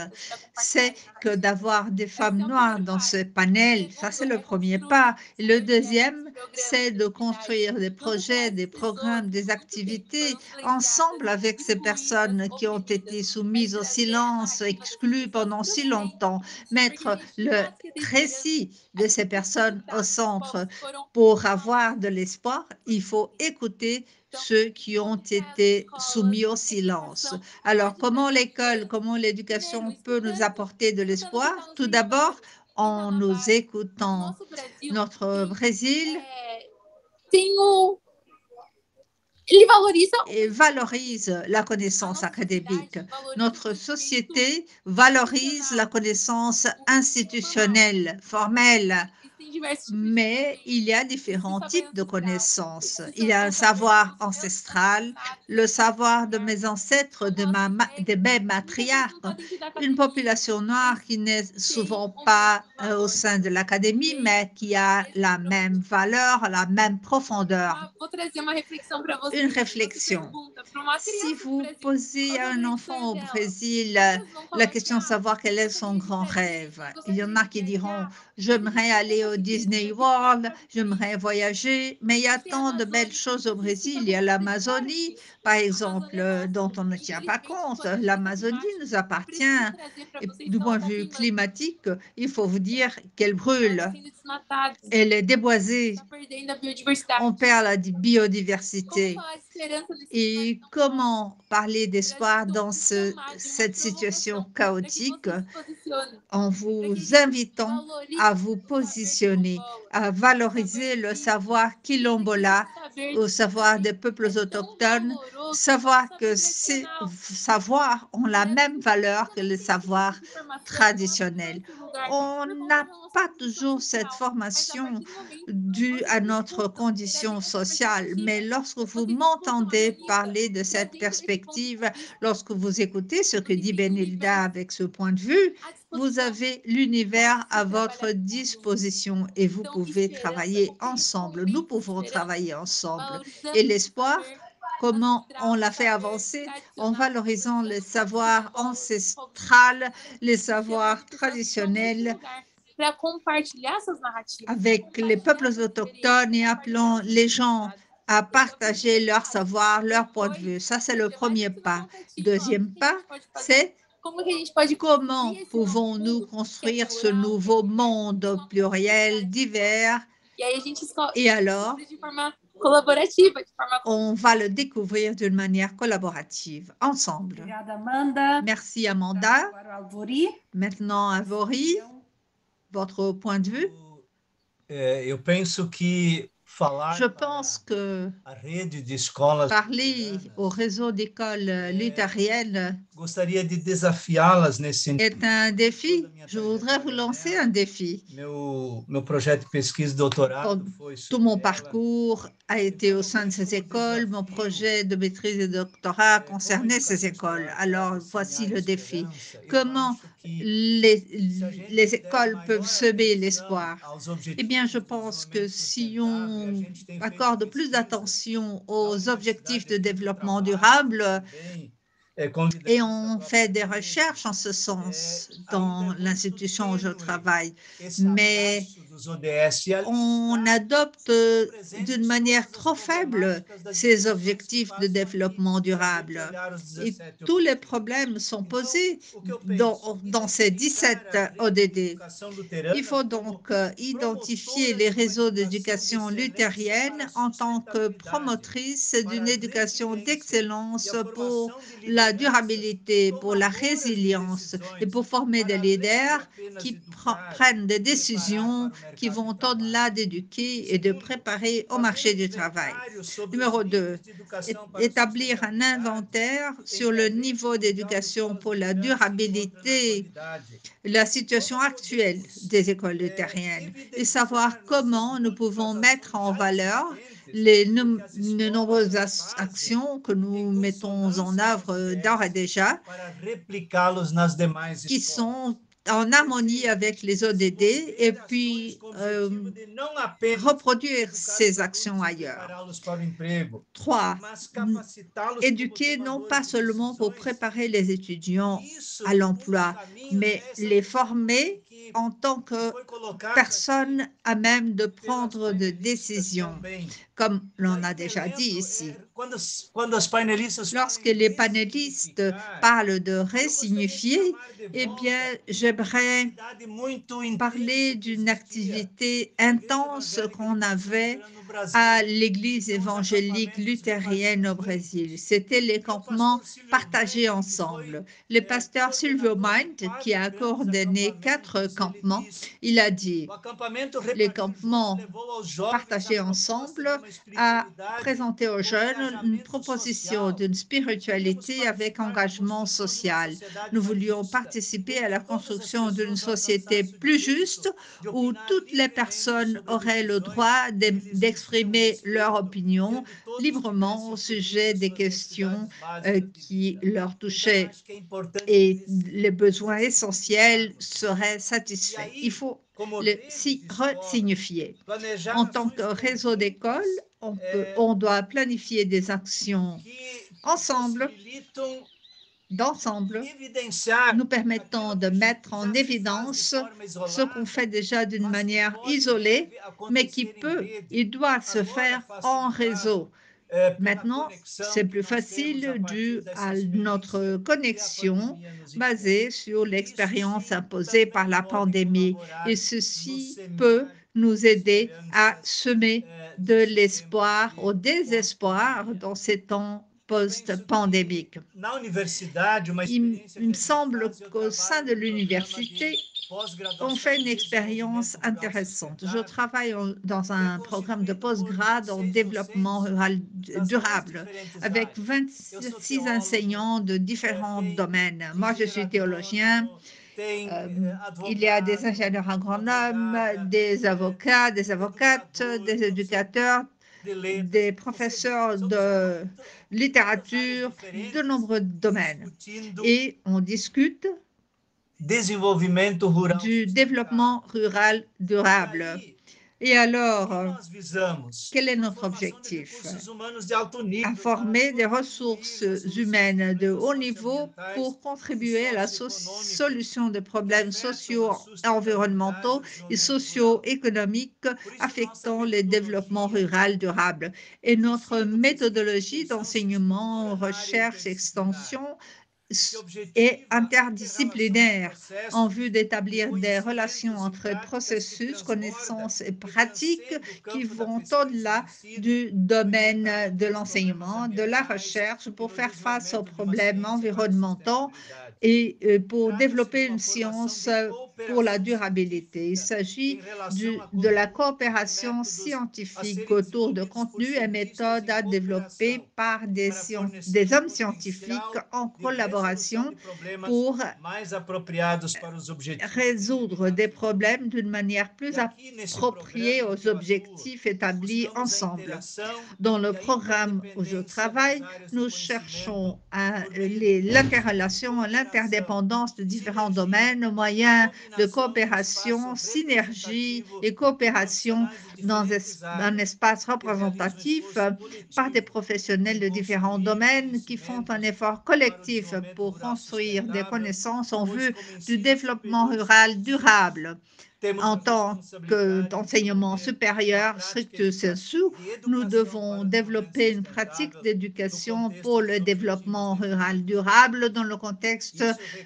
C'est que d'avoir des femmes noires dans ce panel, ça c'est le premier pas. Et le deuxième, c'est de construire des projets, des programmes, des activités ensemble avec ces personnes qui ont été soumises au silence, exclues pendant si longtemps. Mettre le récit de ces personnes au centre pour avoir de l'espoir. Il faut écouter ceux qui ont été soumis au silence. Alors, comment l'école, comment l'éducation peut nous apporter de l'espoir? Tout d'abord, en nous écoutant. Notre Brésil ele valoriza et valorise la connaissance académique. Notre société valorise la connaissance institutionnelle, formelle, existem diversos tipos de mais il y a différents types de connaissances. Il y a un savoir ancestral, le savoir de mes ancêtres, de mes matriarches, une population noire qui n'est souvent pas au sein de l'académie, mais qui a la même valeur, la même profondeur. Vou trazer uma reflexão para vocês. Une réflexion. Pergunta para uma Si criança vous no Brasil, posez à un enfant au Brésil la question de savoir quel est son grand rêve, il y en a qui diront « j'aimerais aller au Disney World, j'aimerais voyager », mais il y a tant de belles choses au Brésil. Il y a l'Amazonie, par exemple, dont on ne tient pas compte. L'Amazonie nous appartient. Et du point de vue climatique, il faut vous dire qu'elle brûle, elle est déboisée, on perd la biodiversité. Et comment parler d'espoir dans cette situation chaotique en vous invitant à vous positionner, à valoriser le savoir quilombola, au savoir des peuples autochtones, savoir que ces savoirs ont la même valeur que le savoir traditionnel. On n'a pas toujours cette formation due à notre condition sociale, mais lorsque vous m'entendez parler de cette perspective, lorsque vous écoutez ce que dit Benilda avec ce point de vue, vous avez l'univers à votre disposition et vous pouvez travailler ensemble. Nous pouvons travailler ensemble. Et l'espoir, comment on l'a fait avancer en valorisant les savoirs ancestrales, les savoirs traditionnels avec les peuples autochtones et appelant les gens à partager leur savoir, leur point de vue. Ça, c'est le premier pas. Deuxième pas, c'est comment pouvons-nous construire ce nouveau monde pluriel, divers, et alors on va le découvrir d'une manière collaborative, ensemble. Obrigada, Amanda. Merci, Amanda. Agora, Alvori. Maintenant, Avori, votre point de vue? Eu penso que Je pense que a rede de escolas parler au réseau d'écoles luthériennes gostaria de desafiá-las nesse sentido. est un défi. Je voudrais vous lancer un défi. Meu projeto de pesquisa e doutorado foi Tout mon parcours a été au sein de ces écoles. Mon projet de maîtrise et de doctorat concernait ces écoles. Alors, voici le défi. Comment les écoles peuvent semer l'espoir? Eh bien, je pense que si on accorde plus d'attention aux objectifs de développement durable, et on fait des recherches en ce sens dans l'institution où je travaille, mais on adopte d'une manière trop faible ces objectifs de développement durable. Et tous les problèmes sont posés dans ces 17 ODD. Il faut donc identifier les réseaux d'éducation luthérienne en tant que promotrice d'une éducation d'excellence pour la durabilité, pour la résilience et pour former des leaders qui prennent des décisions qui vont au-delà d'éduquer et de préparer au marché du travail. Numéro 2, établir un inventaire sur le niveau d'éducation pour la durabilité, la situation actuelle des écoles luthériennes et savoir comment nous pouvons mettre en valeur les nombreuses actions que nous mettons en œuvre d'ores et déjà, qui sont en harmonie avec les ODD et puis reproduire ces actions ailleurs. 3, éduquer non pas seulement pour préparer les étudiants à l'emploi, mais les former en tant que personnes à même de prendre des décisions, comme l'on a déjà dit ici. Lorsque les panélistes parlent de resignifier, eh bien, j'aimerais parler d'une activité intense qu'on avait à l'Église évangélique luthérienne au Brésil. C'était les campements partagés ensemble. Le pasteur Silvio Mind, qui a coordonné 4 campements, il a dit « Les campements partagés ensemble a présenté aux jeunes une proposition d'une spiritualité avec engagement social. Nous voulions participer à la construction d'une société plus juste où toutes les personnes auraient le droit d'exprimer leur opinion librement au sujet des questions qui leur touchaient et les besoins essentiels seraient satisfaits. Il faut le signifier. En tant que réseau d'écoles, on doit planifier des actions d'ensemble, nous permettant de mettre en évidence ce qu'on fait déjà d'une manière isolée, mais il doit se faire en réseau. Maintenant, c'est plus facile dû à notre connexion basée sur l'expérience imposée par la pandémie. Et ceci peut nous aider à semer de l'espoir au désespoir dans ces temps post-pandémiques. Il me semble qu'au sein de l'université, on fait une expérience intéressante. Je travaille dans un programme de postgrade en développement rural durable avec 26 enseignants de différents domaines. Moi, je suis théologien. Il y a des ingénieurs agronomes, des avocats, des avocates, des éducateurs, des professeurs de littérature, de nombreux domaines. Et on discute du développement rural durable. Et alors, quel est notre objectif? Informer des ressources humaines de haut niveau pour contribuer à la solution des problèmes sociaux, environnementaux et socio-économiques affectant le développement rural durable. Et notre méthodologie d'enseignement, recherche, extension et interdisciplinaire en vue d'établir des relations entre processus, connaissances et pratiques qui vont au-delà du domaine de l'enseignement, de la recherche pour faire face aux problèmes environnementaux et pour développer une science pour la durabilité. Il s'agit de la coopération scientifique autour de contenus et méthodes à développer par des hommes scientifiques en collaboration pour résoudre des problèmes d'une manière plus appropriée aux objectifs établis ensemble. Dans le programme où je travaille, nous cherchons l'interrelation, l'interdépendance de différents domaines au moyen de coopération, synergie et coopération dans un espace représentatif par des professionnels de différents domaines qui font un effort collectif pour construire des connaissances en vue du développement rural durable. En tant qu'enseignement supérieur stricto sensu, nous devons développer une pratique d'éducation pour le développement rural durable dans le contexte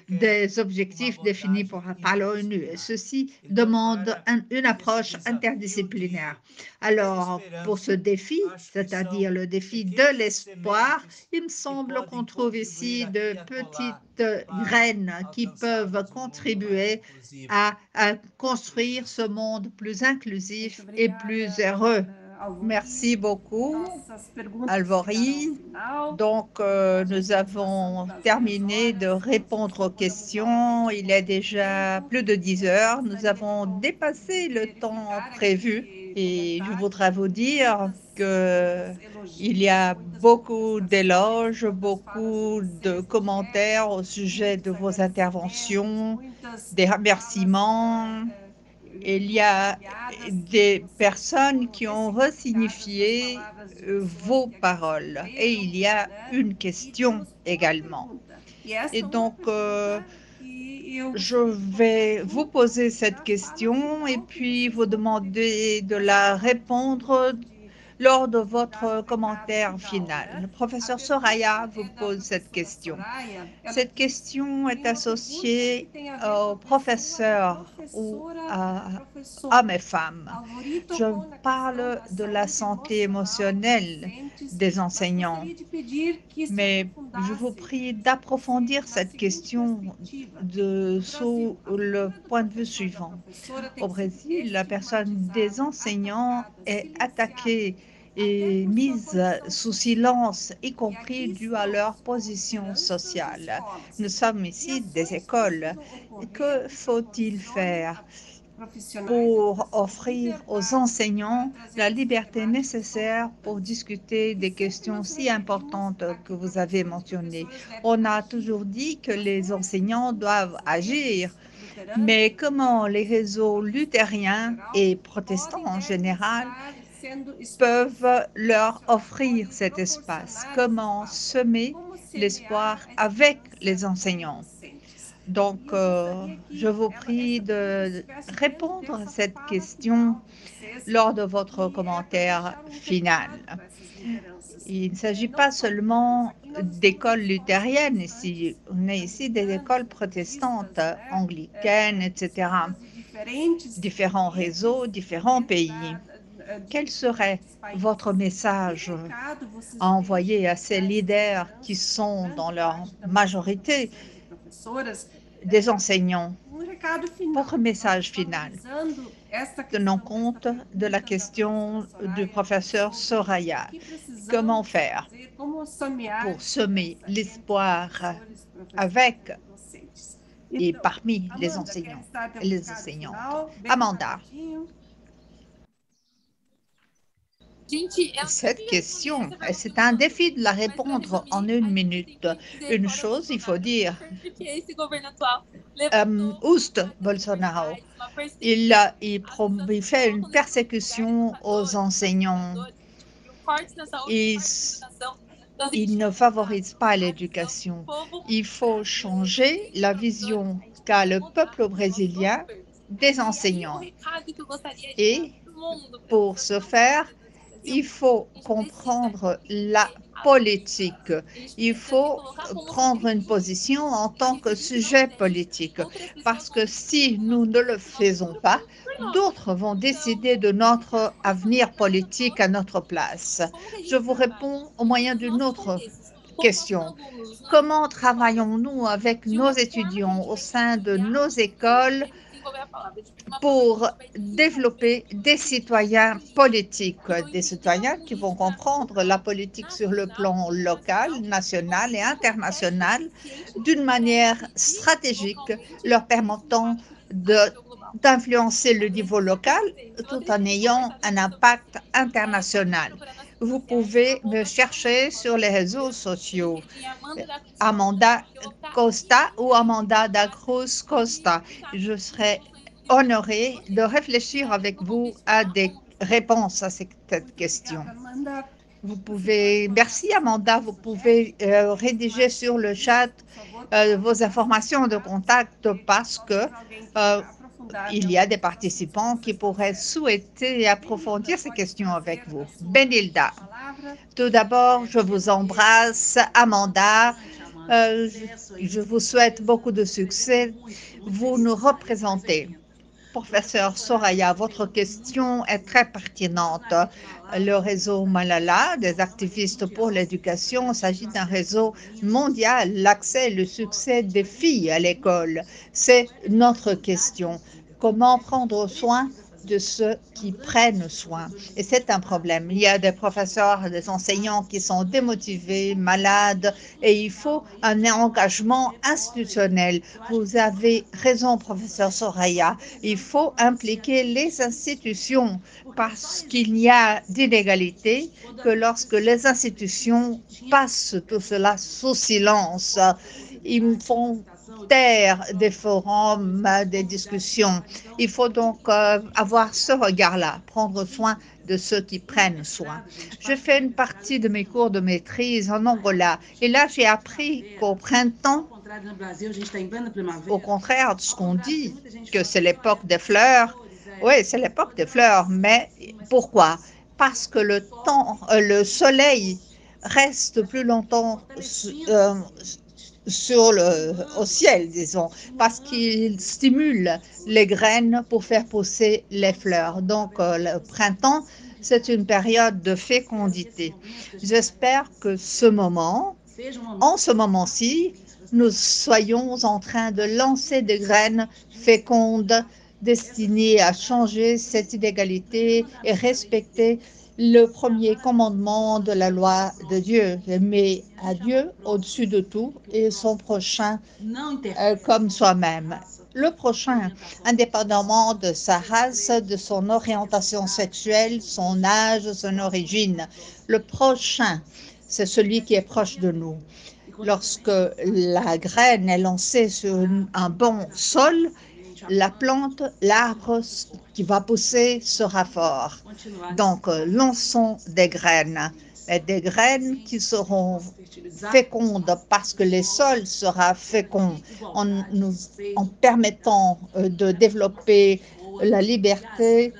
des objectifs définis par l'ONU. Et ceci demande une approche interdisciplinaire. Alors, pour ce défi, c'est-à-dire le défi de l'espoir, il me semble qu'on trouve ici de petites graines qui peuvent contribuer à construire ce monde plus inclusif et plus heureux. Merci beaucoup, Alvori. Donc, nous avons terminé de répondre aux questions. Il est déjà plus de 10 heures. Nous avons dépassé le temps prévu et je voudrais vous dire qu'il y a beaucoup d'éloges, beaucoup de commentaires au sujet de vos interventions, des remerciements. Il y a des personnes qui ont resignifié vos paroles et il y a une question également. Et donc, je vais vous poser cette question et puis vous demander de la répondre lors de votre commentaire final. Le professeur Soraya vous pose cette question. Cette question est associée aux professeurs ou à hommes et femmes. Je parle de la santé émotionnelle des enseignants, mais je vous prie d'approfondir cette question sous le point de vue suivant. Au Brésil, la personne des enseignants est attaquée et mises sous silence, y compris dû à leur position sociale. Nous sommes ici des écoles. Que faut-il faire pour offrir aux enseignants la liberté nécessaire pour discuter des questions si importantes que vous avez mentionnées? On a toujours dit que les enseignants doivent agir, mais comment les réseaux luthériens et protestants en général peuvent leur offrir cet espace? Comment semer l'espoir avec les enseignants? Donc, je vous prie de répondre à cette question lors de votre commentaire final. Il ne s'agit pas seulement d'écoles luthériennes ici. On a ici des écoles protestantes, anglicaines, etc. Différents réseaux, différents pays. Quel serait votre message à envoyer à ces leaders qui sont dans leur majorité des enseignants? Votre message final, tenant compte de la question du professeur Soraya. Comment faire pour semer l'espoir avec et parmi les enseignants et les enseignantes? Amanda. Cette question, c'est un défi de la répondre en 1 minute. Une chose, il faut dire, Ouste Bolsonaro, il fait une persécution aux enseignants. Il ne favorise pas l'éducation. Il faut changer la vision qu'a le peuple brésilien des enseignants. Et pour ce faire, il faut comprendre la politique. Il faut prendre une position en tant que sujet politique. Parce que si nous ne le faisons pas, d'autres vont décider de notre avenir politique à notre place. Je vous réponds au moyen d'une autre question. Comment travaillons-nous avec nos étudiants au sein de nos écoles pour développer des citoyens politiques, des citoyens qui vont comprendre la politique sur le plan local, national et international d'une manière stratégique, leur permettant d'influencer le niveau local tout en ayant un impact international. Vous pouvez me chercher sur les réseaux sociaux, Amanda Costa ou Amanda da Cruz Costa. Je serai honorée de réfléchir avec vous à des réponses à cette question. Vous pouvez, merci Amanda, vous pouvez rédiger sur le chat vos informations de contact parce que il y a des participants qui pourraient souhaiter approfondir ces questions avec vous. Benilda, tout d'abord, je vous embrasse. Amanda, je vous souhaite beaucoup de succès. Vous nous représentez. Professeur Soraya, votre question est très pertinente. Le réseau Malala, des activistes pour l'éducation, s'agit d'un réseau mondial. L'accès et le succès des filles à l'école, c'est notre question. Comment prendre soin de ceux qui prennent soin? Et c'est un problème. Il y a des professeurs, des enseignants qui sont démotivés, malades, et il faut un engagement institutionnel. Vous avez raison, professeur Soraya. Il faut impliquer les institutions parce qu'il y a d'inégalité que lorsque les institutions passent tout cela sous silence, ils font taire des forums, des discussions. Il faut donc avoir ce regard-là, prendre soin de ceux qui prennent soin. Je fais une partie de mes cours de maîtrise en Angola et là, j'ai appris qu'au printemps, au contraire de ce qu'on dit, que c'est l'époque des fleurs, oui, c'est l'époque des fleurs, mais pourquoi? Parce que le soleil reste plus longtemps au ciel, disons, parce qu'il stimule les graines pour faire pousser les fleurs. Donc, le printemps, c'est une période de fécondité. J'espère que en ce moment-ci, nous soyons en train de lancer des graines fécondes destinées à changer cette inégalité et respecter le premier commandement de la loi de Dieu, aimer à Dieu au-dessus de tout et son prochain comme soi-même. Le prochain, indépendamment de sa race, de son orientation sexuelle, son âge, son origine. Le prochain, c'est celui qui est proche de nous. Lorsque la graine est lancée sur un bon sol, la plante, l'arbre qui va pousser sera fort. Donc, lançons des graines, et des graines qui seront fécondes parce que le sol sera fécond en permettant de développer la liberté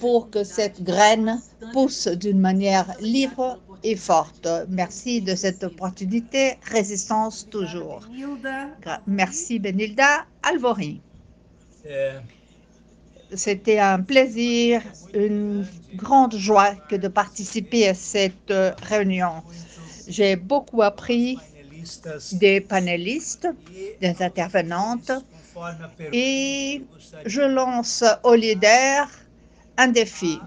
pour que cette graine pousse d'une manière libre et forte. Merci de cette opportunité. Résistance toujours. Merci Benilda. Alvori. C'était un plaisir, une grande joie que de participer à cette réunion. J'ai beaucoup appris des panélistes, des intervenantes, et je lance aux leaders un défi.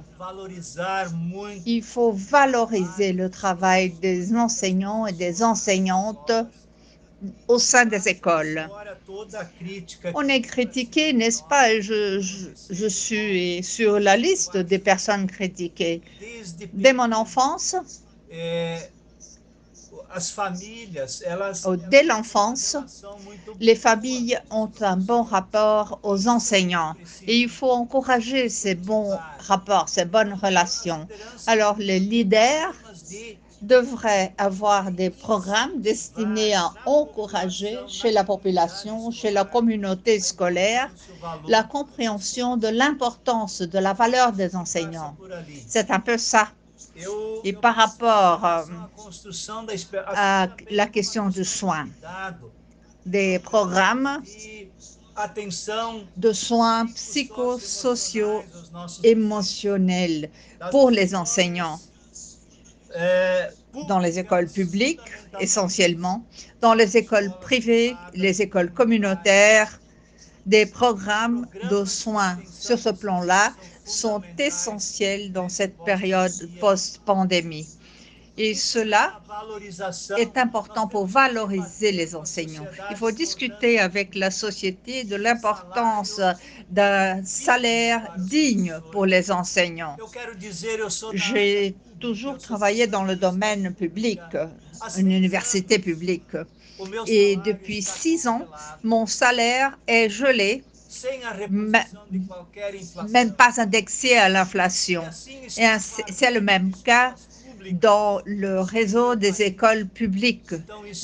Il faut valoriser le travail des enseignants et des enseignantes au sein des écoles. On est critiqué, n'est-ce pas? Je suis sur la liste des personnes critiquées. Dès mon enfance, dès l'enfance, les familles ont un bon rapport aux enseignants et il faut encourager ces bons rapports, ces bonnes relations. Alors, les leaders devraient avoir des programmes destinés à encourager chez la population, chez la communauté scolaire, la compréhension de l'importance de la valeur des enseignants. C'est un peu ça. Et par rapport à la question du soin, des programmes de soins psychosociaux émotionnels pour les enseignants dans les écoles publiques essentiellement, dans les écoles privées, les écoles communautaires, des programmes de soins sur ce plan-là sont essentiels dans cette période post-pandémie. Et cela est important pour valoriser les enseignants. Il faut discuter avec la société de l'importance d'un salaire digne pour les enseignants. J'ai toujours travaillé dans le domaine public, une université publique. Et depuis 6 ans, mon salaire est gelé, même pas indexé à l'inflation. Et c'est le même cas dans le réseau des écoles publiques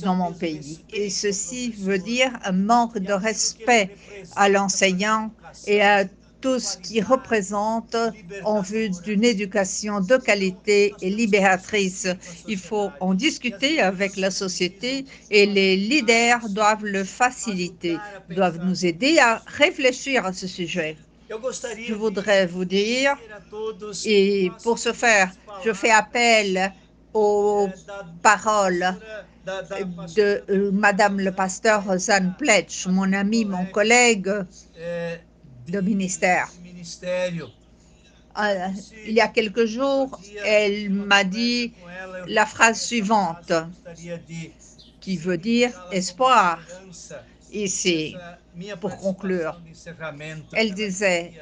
dans mon pays. Et ceci veut dire un manque de respect à l'enseignant et à tout ce qui représente en vue d'une éducation de qualité et libératrice. Il faut en discuter avec la société et les leaders doivent le faciliter, doivent nous aider à réfléchir à ce sujet. Je voudrais vous dire, et pour ce faire, je fais appel aux paroles de Madame le pasteur Rosanne Pletch, mon ami, mon collègue de ministère. Il y a quelques jours, elle m'a dit la phrase suivante, qui veut dire espoir. Ici, pour conclure, elle disait,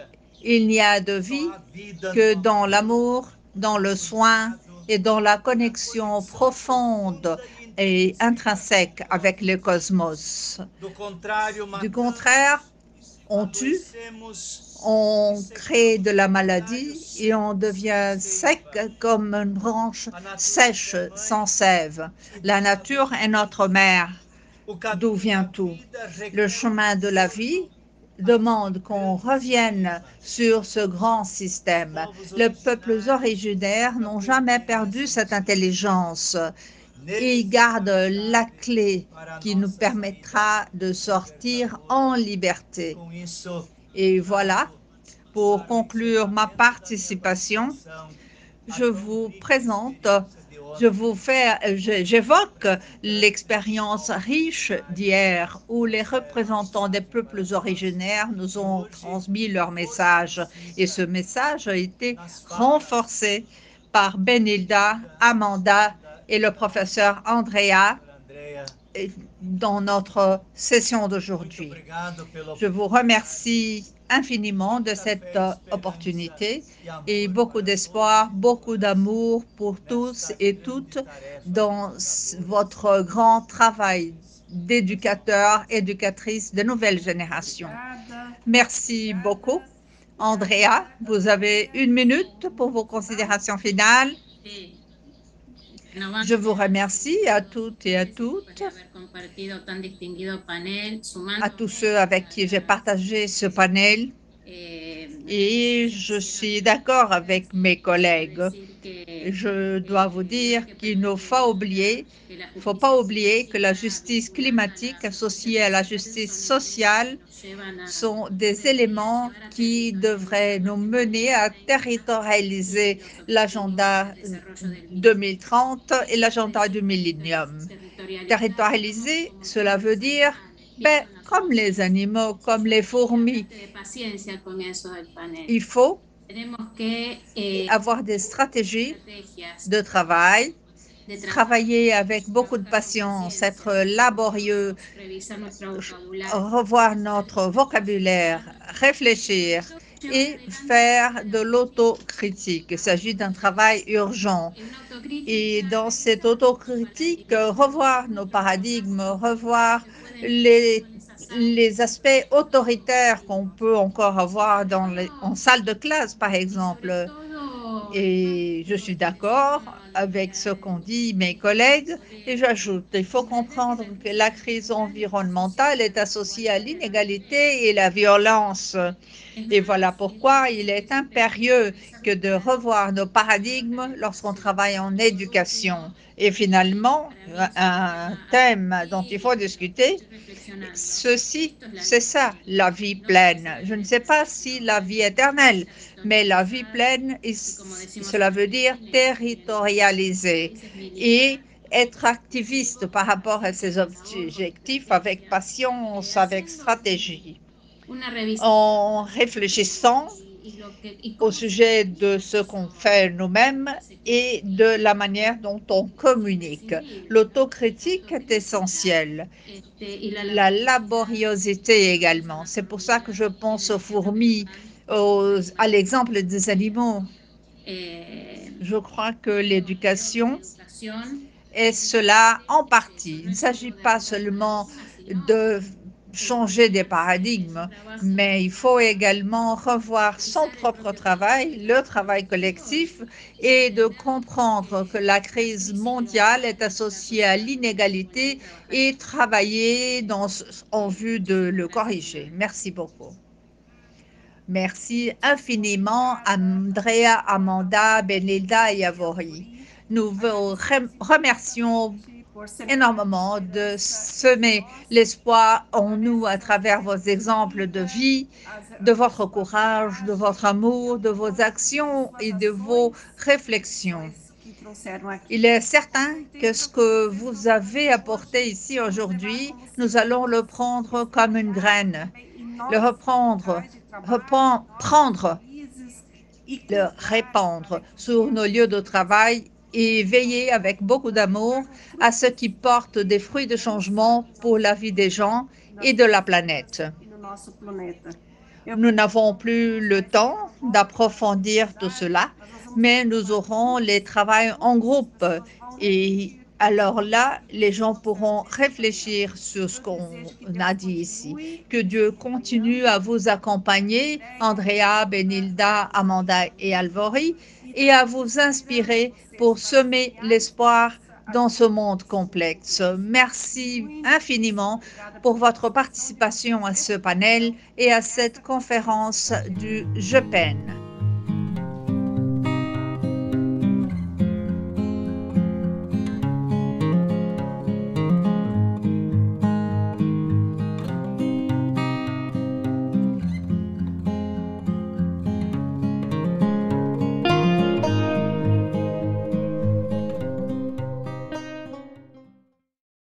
il n'y a de vie que dans l'amour, dans le soin et dans la connexion profonde et intrinsèque avec le cosmos. Du contraire, on tue, on crée de la maladie et on devient sec comme une branche sèche sans sève. La nature est notre mère. D'où vient tout? Le chemin de la vie demande qu'on revienne sur ce grand système. Les peuples originaires n'ont jamais perdu cette intelligence. Ils gardent la clé qui nous permettra de sortir en liberté. Et voilà, pour conclure ma participation, je vous présente, j'évoque l'expérience riche d'hier où les représentants des peuples originaires nous ont transmis leur message et ce message a été renforcé par Benilda, Amanda et le professeur Andrea dans notre session d'aujourd'hui. Je vous remercie infiniment de cette opportunité et beaucoup d'espoir, beaucoup d'amour pour tous et toutes dans votre grand travail d'éducateurs, éducatrices de nouvelles générations. Merci beaucoup. Andrea, vous avez 1 minute pour vos considérations finales. Je vous remercie à toutes et à toutes, à tous ceux avec qui j'ai partagé ce panel. Et je suis d'accord avec mes collègues. Je dois vous dire qu'il ne faut pas oublier que la justice climatique associée à la justice sociale sont des éléments qui devraient nous mener à territorialiser l'agenda 2030 et l'agenda du millénium. Territorialiser, cela veut dire comme les animaux, comme les fourmis. Il faut avoir des stratégies de travail, travailler avec beaucoup de patience, être laborieux, revoir notre vocabulaire, réfléchir et faire de l'autocritique. Il s'agit d'un travail urgent. Et dans cette autocritique, revoir nos paradigmes, revoir les aspects autoritaires qu'on peut encore avoir en salle de classe, par exemple. Et je suis d'accord avec ce qu'ont dit mes collègues et j'ajoute, il faut comprendre que la crise environnementale est associée à l'inégalité et la violence. Et voilà pourquoi il est impérieux que de revoir nos paradigmes lorsqu'on travaille en éducation. Et finalement, un thème dont il faut discuter, c'est ça, la vie pleine. Je ne sais pas si la vie éternelle, mais la vie pleine, cela veut dire territorialiser et être activiste par rapport à ces objectifs avec patience, avec stratégie, en réfléchissant au sujet de ce qu'on fait nous-mêmes et de la manière dont on communique. L'autocritique est essentielle. La laboriosité également. C'est pour ça que je pense aux fourmis, à l'exemple des animaux. Je crois que l'éducation est cela en partie. Il ne s'agit pas seulement de changer des paradigmes, mais il faut également revoir son propre travail, le travail collectif, et de comprendre que la crise mondiale est associée à l'inégalité et travailler en vue de le corriger. Merci beaucoup. Merci infiniment, Andrea, Amanda, Benilda et Avori. Nous vous remercions énormément de semer l'espoir en nous à travers vos exemples de vie, de votre courage, de votre amour, de vos actions et de vos réflexions. Il est certain que ce que vous avez apporté ici aujourd'hui, nous allons le prendre comme une graine, le le répandre sur nos lieux de travail et veiller avec beaucoup d'amour à ce qui porte des fruits de changement pour la vie des gens et de la planète. Nous n'avons plus le temps d'approfondir tout cela, mais nous aurons les travaux en groupe et alors là, les gens pourront réfléchir sur ce qu'on a dit ici. Que Dieu continue à vous accompagner, Andrea, Benilda, Amanda et Avori, et à vous inspirer pour semer l'espoir dans ce monde complexe. Merci infiniment pour votre participation à ce panel et à cette conférence du Je peine.